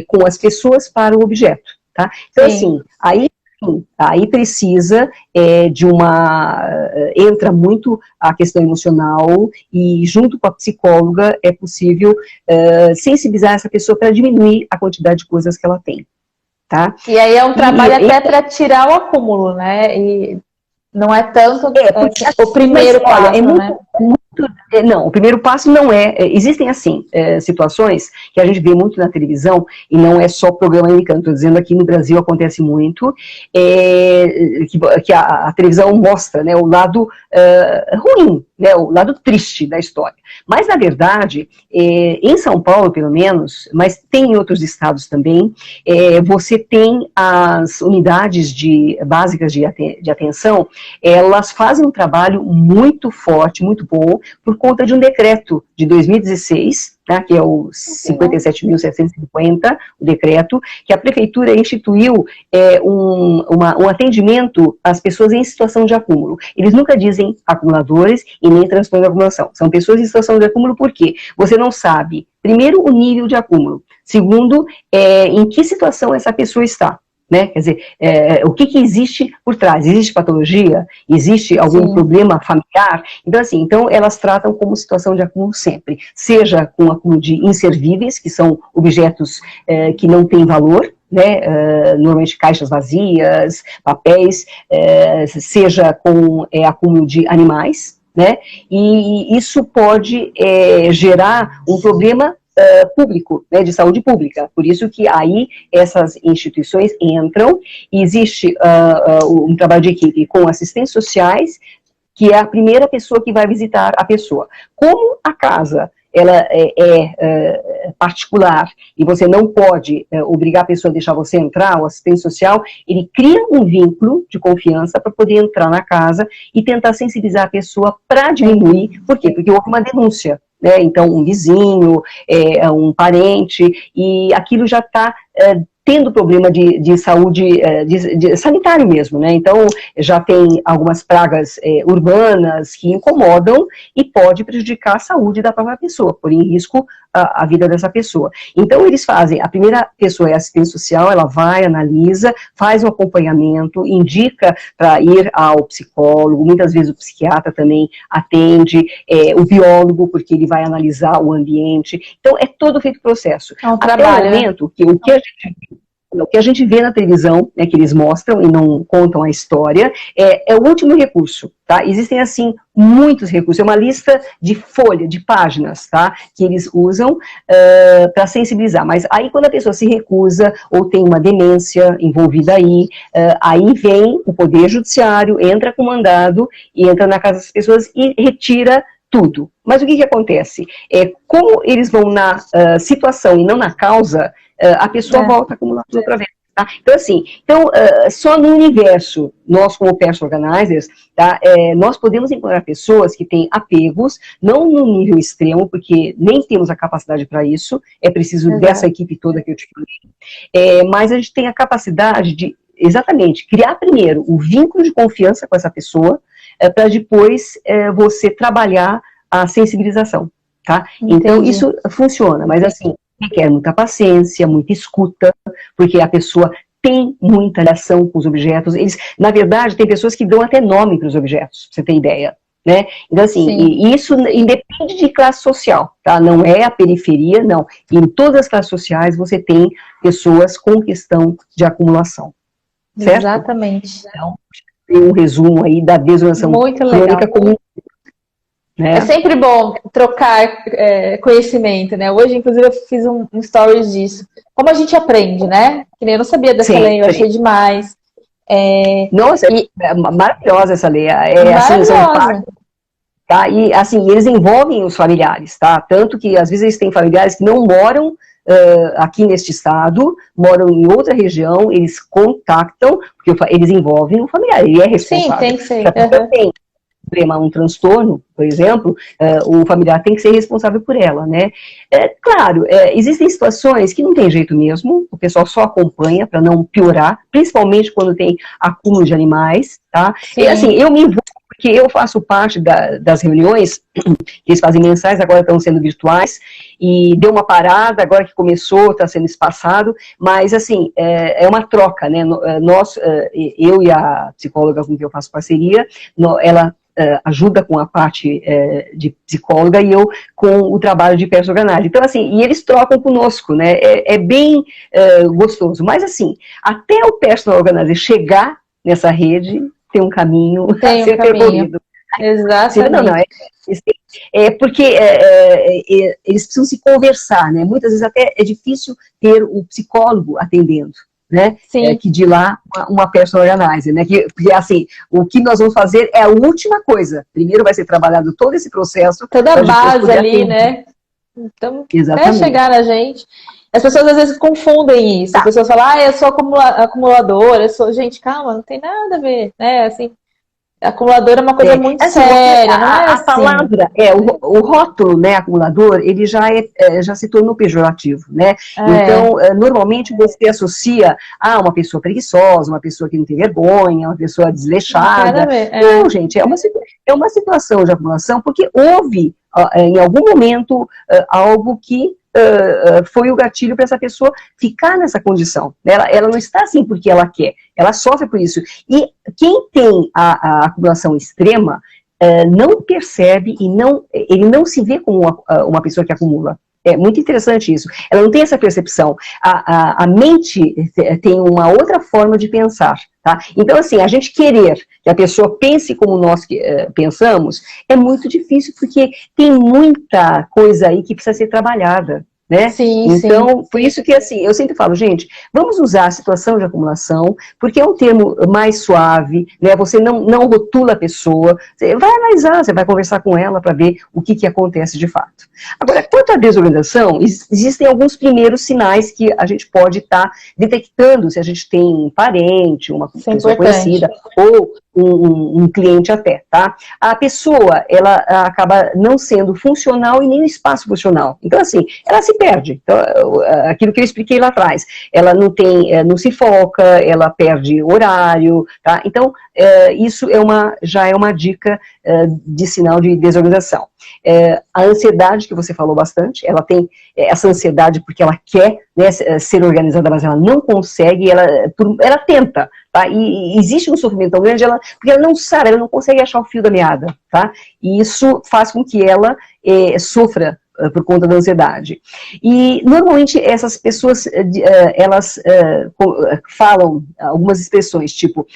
com as pessoas para o objeto, tá? Então, sim. Assim, aí precisa entra muito a questão emocional e junto com a psicóloga é possível sensibilizar essa pessoa para diminuir a quantidade de coisas que ela tem. Tá? E aí é um trabalho até para tirar o acúmulo, né? E não é tanto o primeiro passo, né? Não, o primeiro passo não existem assim, situações que a gente vê muito na televisão, e não é só programa americano, estou dizendo aqui no Brasil acontece muito, que a televisão mostra, né, o lado ruim, né, o lado triste da história. Mas, na verdade, em São Paulo, pelo menos, mas tem em outros estados também, você tem as unidades básicas de atenção, elas fazem um trabalho muito forte, muito bom, por conta de um decreto de 2016, tá, que é o 57.750, o decreto, que a prefeitura instituiu um atendimento às pessoas em situação de acúmulo. Eles nunca dizem acumuladores e nem transtorno de acumulação. São pessoas em situação de acúmulo porque você não sabe, primeiro, o nível de acúmulo. Segundo, em que situação essa pessoa está. Né? Quer dizer, o que existe por trás? Existe patologia? Existe algum problema familiar? Então, assim, elas tratam como situação de acúmulo sempre, seja com acúmulo de inservíveis, que são objetos que não têm valor, né? Normalmente caixas vazias, papéis, seja com acúmulo de animais, né? E isso pode gerar um problema público, né, de saúde pública. Por isso que aí essas instituições entram, e existe um trabalho de equipe com assistentes sociais, que é a primeira pessoa que vai visitar a pessoa. Como a casa ela é particular e você não pode obrigar a pessoa a deixar você entrar, o assistente social, ele cria um vínculo de confiança para poder entrar na casa e tentar sensibilizar a pessoa para diminuir. Por quê? Porque houve uma denúncia. Né? Então, um vizinho, um parente, e aquilo já está tendo problema de saúde sanitário mesmo, né? Então, já tem algumas pragas urbanas que incomodam e pode prejudicar a saúde da própria pessoa, pôr em risco a vida dessa pessoa. Então, eles fazem, a primeira pessoa é a assistente social, ela vai, analisa, faz um acompanhamento, indica para ir ao psicólogo, muitas vezes o psiquiatra também atende, o biólogo, porque ele vai analisar o ambiente. Então, é todo feito o processo. É um Até trabalho, o momento que o que a gente vê na televisão, né, que eles mostram e não contam a história, é o último recurso, tá? Existem, assim, muitos recursos, é uma lista de folha, de páginas, tá? Que eles usam para sensibilizar, mas aí quando a pessoa se recusa, ou tem uma demência envolvida aí vem o Poder Judiciário, entra com mandado, e entra na casa das pessoas e retira tudo. Mas o que acontece? Como eles vão na situação e não na causa, a pessoa volta a acumular tudo outra vez. Tá? Então, assim, só no universo, nós como Person Organizers, tá, nós podemos encontrar pessoas que têm apegos, não no nível extremo, porque nem temos a capacidade para isso, é preciso dessa equipe toda que eu te falei, mas a gente tem a capacidade de, exatamente, criar primeiro o vínculo de confiança com essa pessoa, para depois você trabalhar a sensibilização, tá? Entendi. Então, isso funciona, mas assim, requer muita paciência, muita escuta, porque a pessoa têm muita ligação com os objetos. Eles, na verdade, tem pessoas que dão até nome para os objetos, pra você ter ideia. Né? Então, assim, isso independe de classe social, tá? Não é a periferia, não. Em todas as classes sociais você tem pessoas com questão de acumulação. Certo? Exatamente. Então, tem um resumo aí da desorganização crônica comum. Né? É sempre bom trocar conhecimento, né? Hoje, inclusive, eu fiz um stories disso. Como a gente aprende, né? Que nem eu não sabia dessa lei, eu achei demais. Nossa, é maravilhosa essa lei. Assim, tá? E assim, eles envolvem os familiares, tá? Tanto que às vezes eles têm familiares que não moram aqui neste estado, moram em outra região, eles contactam, porque eles envolvem o familiar, ele é responsável. Sim, tem que ser. Tem um transtorno, por exemplo, o familiar tem que ser responsável por ela, né? Claro, existem situações que não tem jeito mesmo, o pessoal só acompanha para não piorar, principalmente quando tem acúmulo de animais, tá? E assim, eu me envolvo porque eu faço parte das reuniões, que eles fazem mensais, agora estão sendo virtuais, e deu uma parada, agora que começou, está sendo espaçado, mas assim, é uma troca, né? Eu e a psicóloga com quem eu faço parceria, ela ajuda com a parte de psicóloga e eu com o trabalho de personal organizer. Então, assim, e eles trocam conosco, né? É bem gostoso. Mas, assim, até o personal organizer chegar nessa rede, tem um caminho a ser percorrido. Exatamente. Porque eles precisam se conversar, né? Muitas vezes até é difícil ter o psicólogo atendendo. Né? Que de lá uma personal organizer, né? Porque assim, o que nós vamos fazer é a última coisa. Primeiro vai ser trabalhado todo esse processo. Toda a base ali, atender. Né? Então, até chegar na gente. As pessoas às vezes confundem isso. Tá. As pessoas falam, eu sou acumuladora, eu sou. Gente, calma, não tem nada a ver, né? Assim, acumulador é uma coisa muito séria, não é a assim. Palavra, o rótulo, né, acumulador, ele já se tornou pejorativo, né? Então, normalmente você associa a uma pessoa preguiçosa, uma pessoa que não tem vergonha, uma pessoa desleixada. Não, gente, é uma situação de acumulação, porque houve, em algum momento, algo que foi o gatilho para essa pessoa ficar nessa condição. Ela não está assim porque ela quer, ela sofre por isso. E quem tem a acumulação extrema não percebe e ele não se vê como uma pessoa que acumula. É muito interessante isso. Ela não tem essa percepção. A mente tem uma outra forma de pensar. Tá? Então, assim, a gente querer que a pessoa pense como nós pensamos é muito difícil, porque tem muita coisa aí que precisa ser trabalhada. Né? Então, por isso que assim, eu sempre falo, gente, vamos usar a situação de acumulação, porque é um termo mais suave, né? Você não rotula a pessoa, você vai analisar, você vai conversar com ela para ver o que acontece de fato. Agora, quanto à desorganização, existem alguns primeiros sinais que a gente pode estar detectando, se a gente tem um parente, uma pessoa conhecida, ou um cliente até, tá? A pessoa, ela acaba não sendo funcional e nem no espaço funcional. Então, assim, ela se perde. Então, aquilo que eu expliquei lá atrás, ela não se foca, ela perde horário, tá? Então, isso já é uma dica de sinal de desorganização. A ansiedade, que você falou bastante, ela tem essa ansiedade porque ela quer, né, ser organizada, mas ela não consegue, ela tenta, tá? E existe um sofrimento tão grande, porque ela não sabe, ela não consegue achar o fio da meada, tá? E isso faz com que ela sofra por conta da ansiedade. E, normalmente, essas pessoas, elas falam algumas expressões, tipo,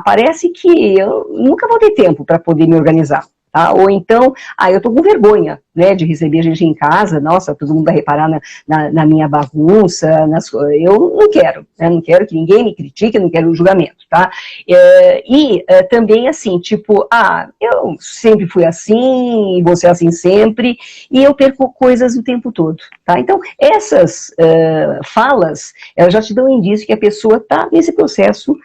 parece que eu nunca vou ter tempo para poder me organizar. Tá? Ou então, eu tô com vergonha, né, de receber a gente em casa, nossa, todo mundo vai reparar na minha bagunça, eu não quero, né, não quero que ninguém me critique, não quero julgamento, tá? Também assim, tipo, eu sempre fui assim, você é assim sempre, e eu perco coisas o tempo todo, tá? Então, essas falas, elas já te dão um indício que a pessoa tá nesse processo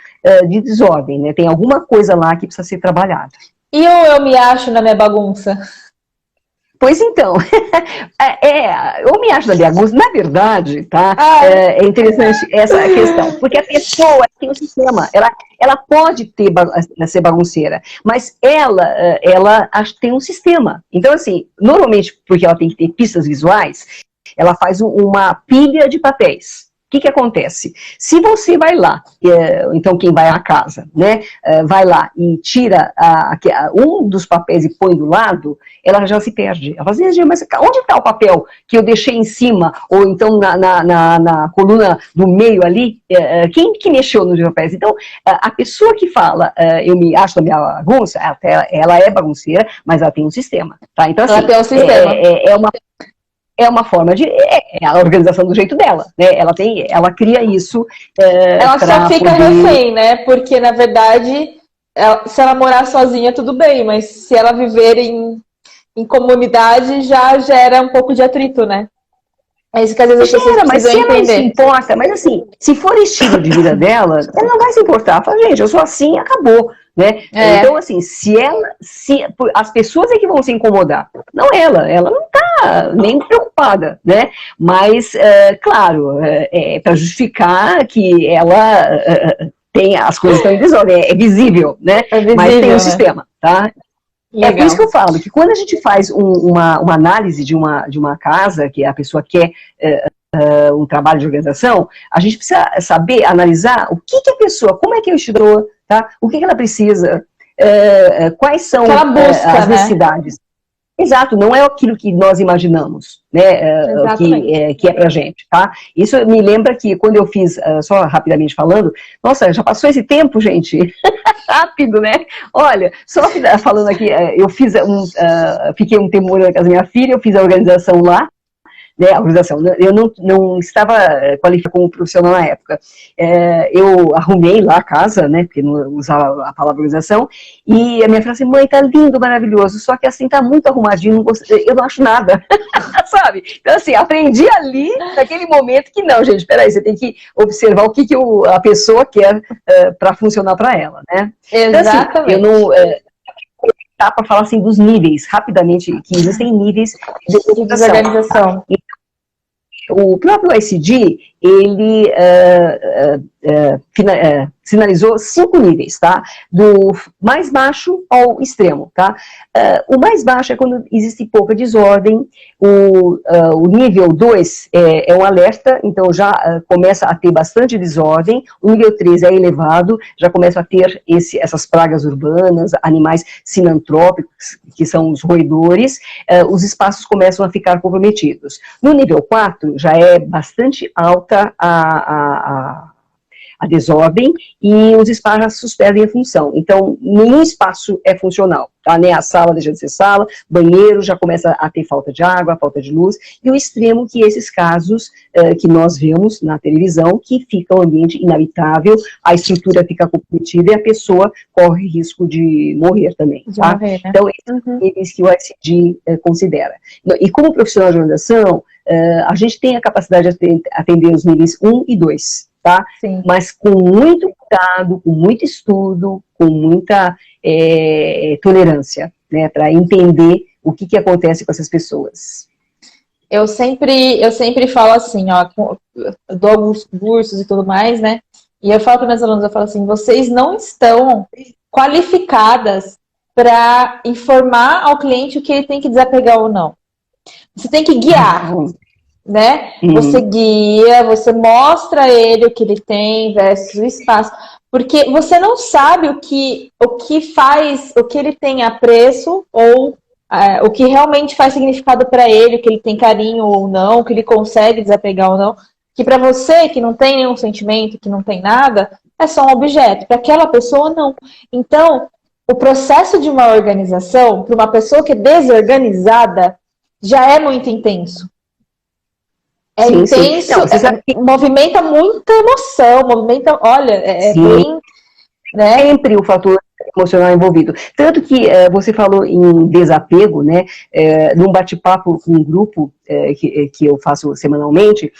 de desordem, né, tem alguma coisa lá que precisa ser trabalhada. E eu me acho na minha bagunça? Pois então, eu me acho na bagunça, na verdade, tá? É interessante essa questão, porque a pessoa tem um sistema, ela pode ser bagunceira, mas ela tem um sistema. Então, assim, normalmente, porque ela tem que ter pistas visuais, ela faz uma pilha de papéis. que acontece? Se você vai lá, então quem vai à casa, né, vai lá e tira um dos papéis e põe do lado, ela já se perde. Ela fala assim, mas onde está o papel que eu deixei em cima, ou então na coluna do meio ali? Quem que mexeu nos papéis? Então, a pessoa que fala, eu me acho da minha bagunça, ela é bagunceira, mas ela tem um sistema. Tá? Então, assim, ela tem um sistema. É uma forma de... É a organização do jeito dela, né? Ela cria isso... ela só fica refém, né? Porque, na verdade, se ela morar sozinha, tudo bem, mas se ela viver em comunidade, já gera um pouco de atrito, né? É isso que às vezes as pessoas precisam mas se entender. ela não se importa, mas assim, se for estilo de vida dela, ela não vai se importar. Fala, gente, eu sou assim, acabou. Né? Então, assim, se as pessoas é que vão se incomodar, não ela não está nem preocupada, né? Mas, claro, para justificar que ela tem, as coisas estão em desordem, é visível, né? Mas tem um sistema, tá? Legal. É por isso que eu falo que quando a gente faz uma análise de uma casa, que a pessoa quer um trabalho de organização, a gente precisa saber, analisar o que a pessoa, como é que é o estudou, tá? O que ela precisa, quais são as necessidades. Né? Exato, não é aquilo que nós imaginamos, né, que é pra gente, tá? Isso me lembra que quando eu fiz, só rapidamente falando, nossa, já passou esse tempo, gente, rápido, né? Olha, só falando aqui, eu fiz fiquei um tempo morando na casa da minha filha, eu fiz a organização lá, né, a organização, eu não estava qualificada como profissional na época, eu arrumei lá a casa, né, porque não usava a palavra organização, e a minha filha assim, mãe, tá lindo, maravilhoso, só que assim, tá muito arrumadinho, eu não acho nada, sabe? Então assim, aprendi ali, naquele momento, que não, gente, peraí, você tem que observar o que a pessoa quer para funcionar para ela, né? Exatamente. Então, assim, eu não... Tá, para falar assim dos níveis, rapidamente, que existem níveis de desorganização. O próprio ICD, ele sinalizou 5 níveis, tá? Do mais baixo ao extremo, tá? O mais baixo é quando existe pouca desordem, o nível 2 é um alerta, então já começa a ter bastante desordem, o nível 3 é elevado, já começa a ter essas pragas urbanas, animais sinantrópicos, que são os roedores, os espaços começam a ficar comprometidos. No nível 4, já é bastante alta a desordem e os espaços perdem a função. Então, nenhum espaço é funcional, tá? Nem a sala deixa de ser sala, banheiro já começa a ter falta de água, falta de luz, e o extremo que esses casos que nós vemos na televisão, que fica o ambiente inabitável, a estrutura fica comprometida e a pessoa corre risco de morrer também, tá? Morrer, né? Então, esses são níveis que o ICD considera. E como profissional de organização, a gente tem a capacidade de atender os níveis 1 e 2, tá? Sim. Mas com muito cuidado, com muito estudo, com muita tolerância, né, para entender o que acontece com essas pessoas. Eu sempre falo assim, ó, eu dou alguns cursos e tudo mais, né, e eu falo para meus alunos, eu falo assim, vocês não estão qualificadas para informar ao cliente o que ele tem que desapegar ou não. Você tem que guiar. Né? Você guia, você mostra a ele o que ele tem versus o espaço, porque você não sabe o que faz, o que ele tem a preço ou o que realmente faz significado para ele, o que ele tem carinho ou não, o que ele consegue desapegar ou não, que para você que não tem nenhum sentimento, que não tem nada, é só um objeto, para aquela pessoa não. Então, o processo de uma organização, para uma pessoa que é desorganizada, já é muito intenso. É sim, intenso, sim. Não, movimenta muita emoção, olha, bem... Né? Sempre o fator emocional envolvido. Tanto que você falou em desapego, né, num bate-papo com um grupo que eu faço semanalmente,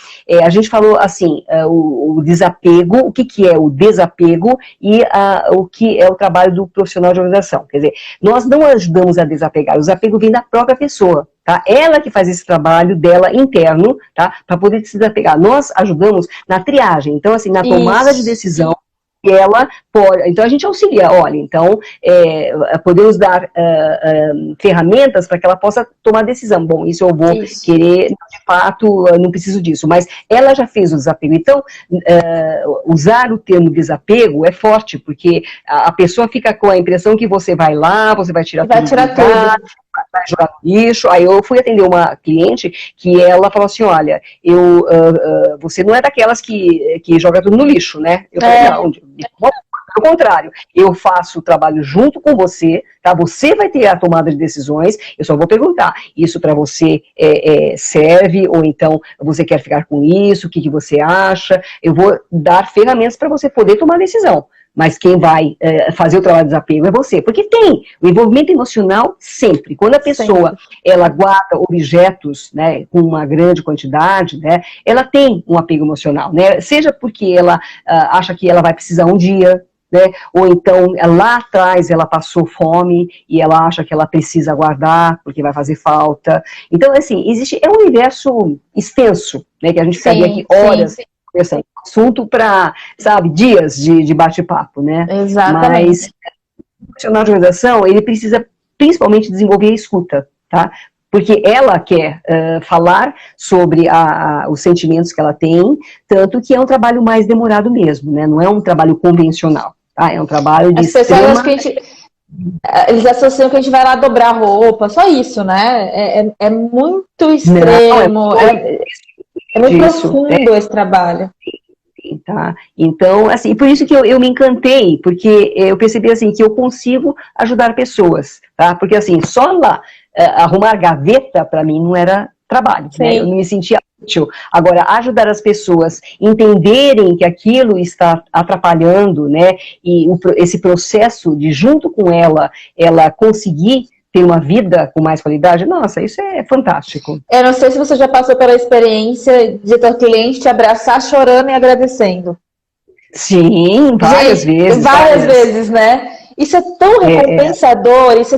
a gente falou assim, o desapego, o que é o desapego e o que é o trabalho do profissional de organização. Quer dizer, nós não ajudamos a desapegar, o desapego vem da própria pessoa. Tá? Ela que faz esse trabalho dela interno, tá? Para poder se desapegar. Nós ajudamos na triagem, então assim, na tomada de decisão, e ela pode, então a gente auxilia, olha, então podemos dar ferramentas para que ela possa tomar decisão. Bom, isso eu vou querer, de fato, não preciso disso, mas ela já fez o desapego. Então, usar o termo desapego é forte, porque a pessoa fica com a impressão que você vai lá, você vai tirar tudo, vai jogar no lixo. Aí eu fui atender uma cliente que ela falou assim, olha, você não é daquelas que joga tudo no lixo, né? Eu falei, não, pelo contrário, eu faço o trabalho junto com você, tá? Você vai ter a tomada de decisões, eu só vou perguntar, isso para você serve, ou então você quer ficar com isso, o que você acha? Eu vou dar ferramentas para você poder tomar decisão. Mas quem vai fazer o trabalho de desapego é você. Porque tem o envolvimento emocional sempre. Quando a pessoa, ela guarda objetos, né, com uma grande quantidade, né, ela tem um apego emocional, né? Seja porque ela acha que ela vai precisar um dia, né, ou então lá atrás ela passou fome e ela acha que ela precisa guardar porque vai fazer falta. Então, assim, é um universo extenso, né, que a gente ficaria aqui horas conversando. Assunto para, sabe, dias de bate-papo, né? Exatamente. Mas o profissional de organização, ele precisa principalmente desenvolver a escuta, tá? Porque ela quer falar sobre os sentimentos que ela tem, tanto que é um trabalho mais demorado mesmo, né? Não é um trabalho convencional, tá? É um trabalho de extrema... Eles associam que a gente vai lá dobrar roupa, só isso, né? É muito extremo, é muito profundo esse trabalho. Tá? Então, assim, por isso que eu me encantei, porque eu percebi, assim, que eu consigo ajudar pessoas, tá? Porque, assim, só lá, arrumar gaveta, para mim, não era trabalho, né? Eu não me sentia útil. Agora, ajudar as pessoas entenderem que aquilo está atrapalhando, né? E esse processo de, junto com ela conseguir ter uma vida com mais qualidade, nossa, isso é fantástico. Eu não sei se você já passou pela experiência de ter cliente te abraçar chorando e agradecendo. Sim, várias vezes. Várias vezes, né? Isso é tão recompensador, isso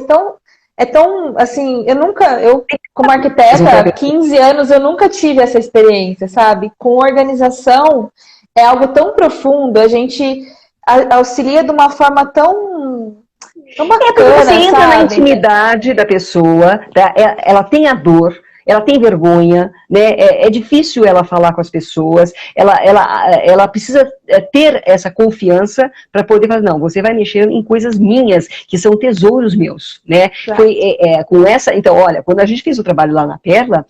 é tão, assim, eu como arquiteta, há 15 anos, eu nunca tive essa experiência, sabe? Com organização, é algo tão profundo, a gente auxilia de uma forma tão bacana, porque você entra sabe? na intimidade da pessoa, tá? Ela tem a dor, ela tem vergonha, né? É difícil ela falar com as pessoas, ela precisa ter essa confiança para poder falar, não, você vai mexer em coisas minhas, que são tesouros meus, né? Claro. Foi com essa, então, olha, quando a gente fez o trabalho lá na Perla,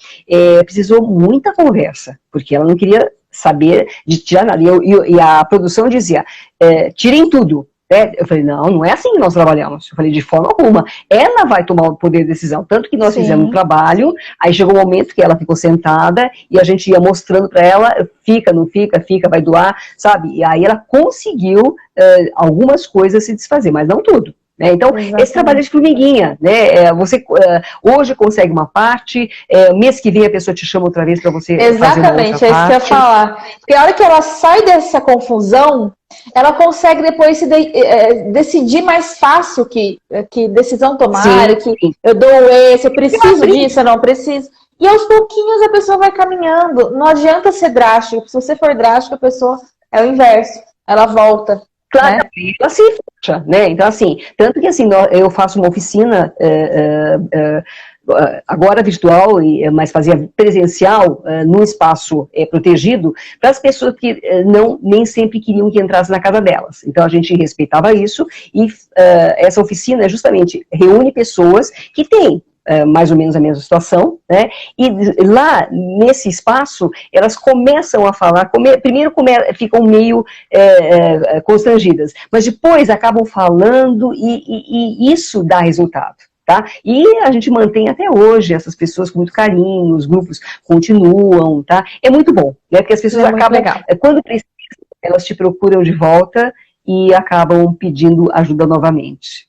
precisou muita conversa, porque ela não queria saber de tirar nada, e a produção dizia, tirem tudo. Eu falei, não é assim que nós trabalhamos. Eu falei, de forma alguma. Ela vai tomar o poder de decisão. Tanto que nós fizemos um trabalho, aí chegou um momento que ela ficou sentada e a gente ia mostrando para ela, fica, não fica, vai doar, sabe? E aí ela conseguiu algumas coisas se desfazer, mas não tudo. Né? Então, exatamente. Esse trabalho é de formiguinha, né? Você hoje consegue uma parte, mês que vem a pessoa te chama outra vez para você fazer uma outra parte. Exatamente, é isso que eu ia falar. Porque a hora que ela sai dessa confusão, ela consegue depois decidir mais fácil que decisão tomar, que eu dou esse, eu preciso disso, eu não preciso. E aos pouquinhos a pessoa vai caminhando. Não adianta ser drástico. Se você for drástico, a pessoa é o inverso. Ela volta. Claro, né? Ela se fecha, né? Então, assim, tanto que assim, eu faço uma oficina agora virtual, mas fazia presencial num espaço protegido para as pessoas que nem sempre queriam que entrasse na casa delas. Então a gente respeitava isso e essa oficina justamente reúne pessoas que têm mais ou menos a mesma situação, né? E lá, nesse espaço, elas começam a falar, primeiro ficam meio constrangidas, mas depois acabam falando e isso dá resultado. Tá? E a gente mantém até hoje essas pessoas com muito carinho, os grupos continuam, tá? É muito bom, né? Porque as pessoas acabam, quando precisam, elas te procuram de volta e acabam pedindo ajuda novamente.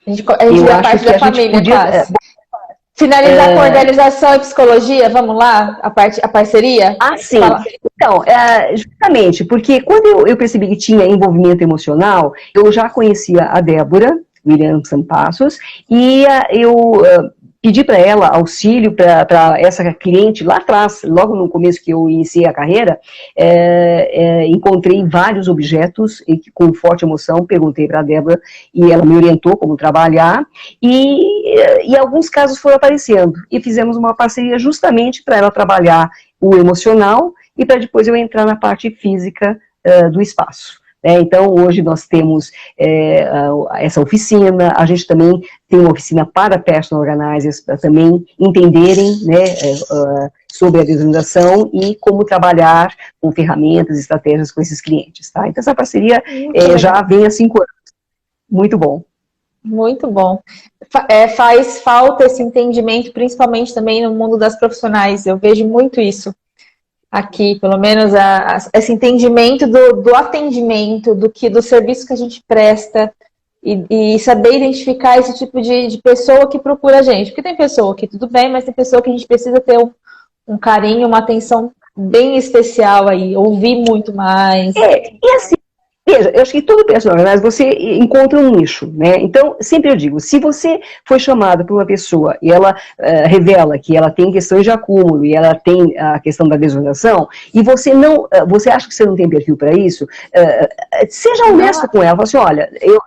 A gente é parte da família, quase. Finalizar com organização e psicologia, vamos lá? A parceria? Ah, sim. Então, justamente, porque quando eu percebi que tinha envolvimento emocional, eu já conhecia a Débora William Passos, e eu pedi para ela auxílio para essa cliente lá atrás, logo no começo que eu iniciei a carreira, encontrei vários objetos e com forte emoção, perguntei para a Débora e ela me orientou como trabalhar e alguns casos foram aparecendo e fizemos uma parceria justamente para ela trabalhar o emocional e para depois eu entrar na parte física do espaço. Então, hoje nós temos essa oficina, a gente também tem uma oficina para personal organizers, para também entenderem, né, sobre a desorganização e como trabalhar com ferramentas, estratégias com esses clientes, tá? Então, essa parceria já vem há 5 anos. Muito bom. Muito bom. Faz falta esse entendimento, principalmente também no mundo das profissionais, eu vejo muito isso. Aqui, pelo menos, esse entendimento do atendimento, do serviço que a gente presta e saber identificar esse tipo de pessoa que procura a gente. Porque tem pessoa que tudo bem, mas tem pessoa que a gente precisa ter um carinho, uma atenção bem especial aí, ouvir muito mais. E assim, veja, eu acho que todo personal organizer você encontra um nicho, né? Então, sempre eu digo, se você foi chamado por uma pessoa e ela revela que ela tem questões de acúmulo e ela tem a questão da desorganização, e você acha que você não tem perfil para isso, seja honesto com ela, fala assim, olha, eu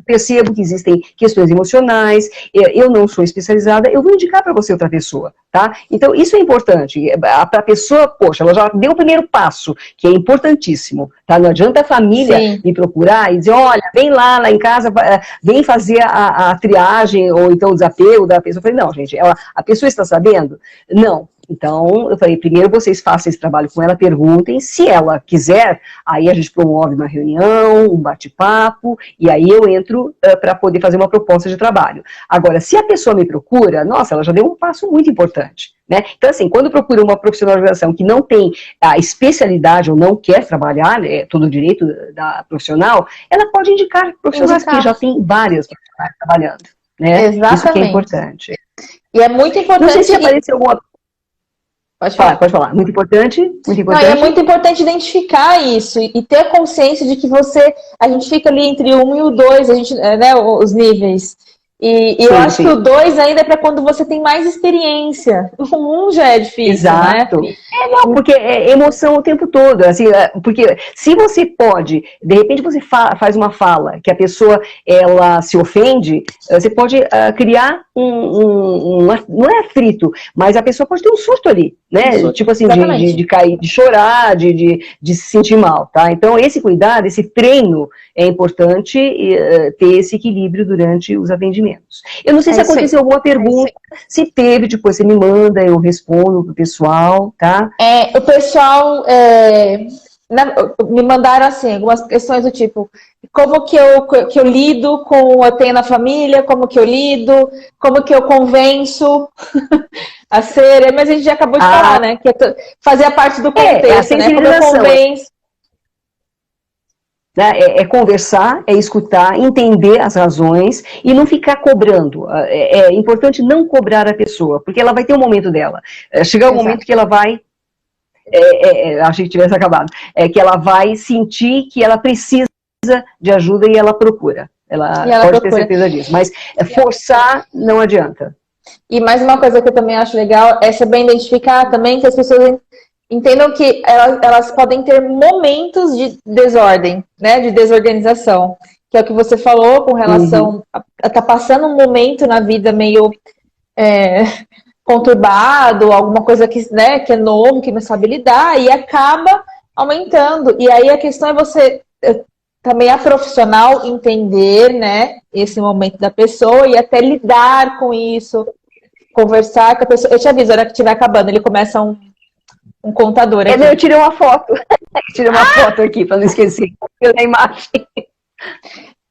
percebo que existem questões emocionais, eu não sou especializada, eu vou indicar para você outra pessoa, tá? Então, isso é importante, para a pessoa, poxa, ela já deu o primeiro passo, que é importantíssimo, tá? Não adianta a família Sim. Me procurar e dizer, olha, vem lá em casa, vem fazer a triagem ou então o desapego da pessoa. Eu falei, não, gente, a pessoa está sabendo? Não. Então, eu falei, primeiro vocês façam esse trabalho com ela, perguntem, se ela quiser, aí a gente promove uma reunião, um bate-papo, e aí eu entro para poder fazer uma proposta de trabalho. Agora, se a pessoa me procura, nossa, ela já deu um passo muito importante, né? Então, assim, quando procura uma profissionalização que não tem a especialidade ou não quer trabalhar, né, todo o direito da profissional, ela pode indicar profissionais que já tem várias profissionais trabalhando, né? Exatamente. Isso que é importante. E é muito importante... Não sei se apareceu alguma... Pode falar. Muito importante. Não, é muito importante identificar isso e ter consciência de que a gente fica ali entre o 1 e o 2, a gente, né, os níveis. E sim, eu acho que o 2 ainda é para quando você tem mais experiência. O 1 já é difícil, exato, né? Não, porque é emoção o tempo todo, assim, porque se você pode, de repente você faz uma fala que a pessoa, ela se ofende, você pode criar não é atrito, mas a pessoa pode ter um surto ali, né? Tipo assim, de cair, de chorar, de se sentir mal, tá? Então, esse cuidado, esse treino é importante ter esse equilíbrio durante os atendimentos. Eu não sei se aconteceu alguma pergunta, se teve, depois você me manda, eu respondo pro pessoal, tá? O pessoal me mandaram assim, algumas questões do tipo, como que eu lido com eu tenho na família, como que eu lido, como que eu convenço a ser, mas a gente já acabou de falar, né? Que fazer a parte do contexto, né? Como eu convenço. É conversar, é escutar, entender as razões e não ficar cobrando. É importante não cobrar a pessoa, porque ela vai ter um momento dela. Chegar o momento que ela vai... achei que tivesse acabado. Que ela vai sentir que ela precisa de ajuda e ela procura. Ela pode ter certeza disso. Mas forçar não adianta. E mais uma coisa que eu também acho legal é saber identificar também que as pessoas entendam que elas podem ter momentos de desordem, né, de desorganização, que é o que você falou com relação a tá passando um momento na vida meio conturbado, alguma coisa que, né, que é novo, que não sabe lidar, e acaba aumentando. E aí a questão é você também, a profissional, entender, né, esse momento da pessoa e até lidar com isso, conversar com a pessoa. Eu te aviso, na hora que estiver acabando, ele começa um contador aqui. Eu tirei uma foto. Tirei uma foto aqui, para não esquecer a imagem.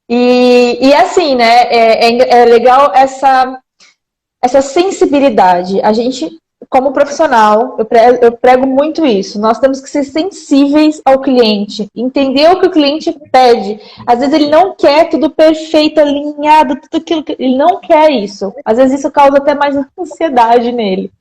E assim, né, é legal essa sensibilidade. A gente, como profissional, eu prego muito isso. Nós temos que ser sensíveis ao cliente, entender o que o cliente pede. Às vezes ele não quer tudo perfeito, alinhado, tudo aquilo que ele não quer isso. Às vezes isso causa até mais ansiedade nele,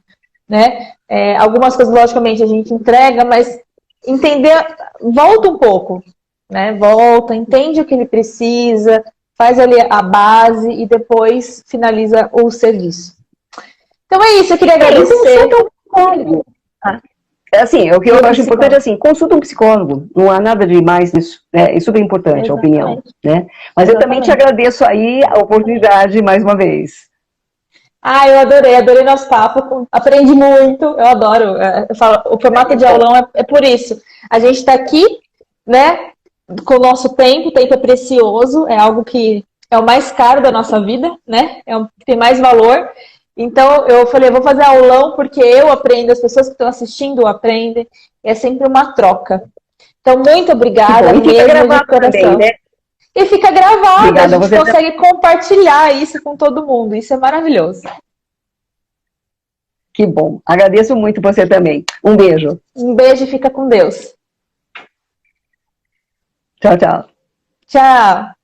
né? Algumas coisas, logicamente, a gente entrega, mas entender, volta um pouco, né? Volta, entende o que ele precisa, faz ali a base e depois finaliza o serviço. Então é isso, eu queria agradecer. Assim, o que eu acho importante é assim, consulta um psicólogo, não há nada de mais nisso, né? É super importante a opinião, né? Mas eu também te agradeço aí a oportunidade mais uma vez. Ah, eu adorei nosso papo, aprendi muito, eu adoro. Eu falo, o formato de aulão é por isso. A gente está aqui, né, com o nosso tempo, o tempo é precioso, é algo que é o mais caro da nossa vida, né? É o que tem mais valor. Então eu falei, eu vou fazer aulão porque eu aprendo, as pessoas que estão assistindo aprendem, é sempre uma troca. Então, muito obrigada mesmo de coração. Também, né? E fica gravado, obrigada, a gente consegue compartilhar isso com todo mundo, isso é maravilhoso. Que bom, agradeço muito você também. Um beijo. Um beijo e fica com Deus. Tchau, tchau. Tchau.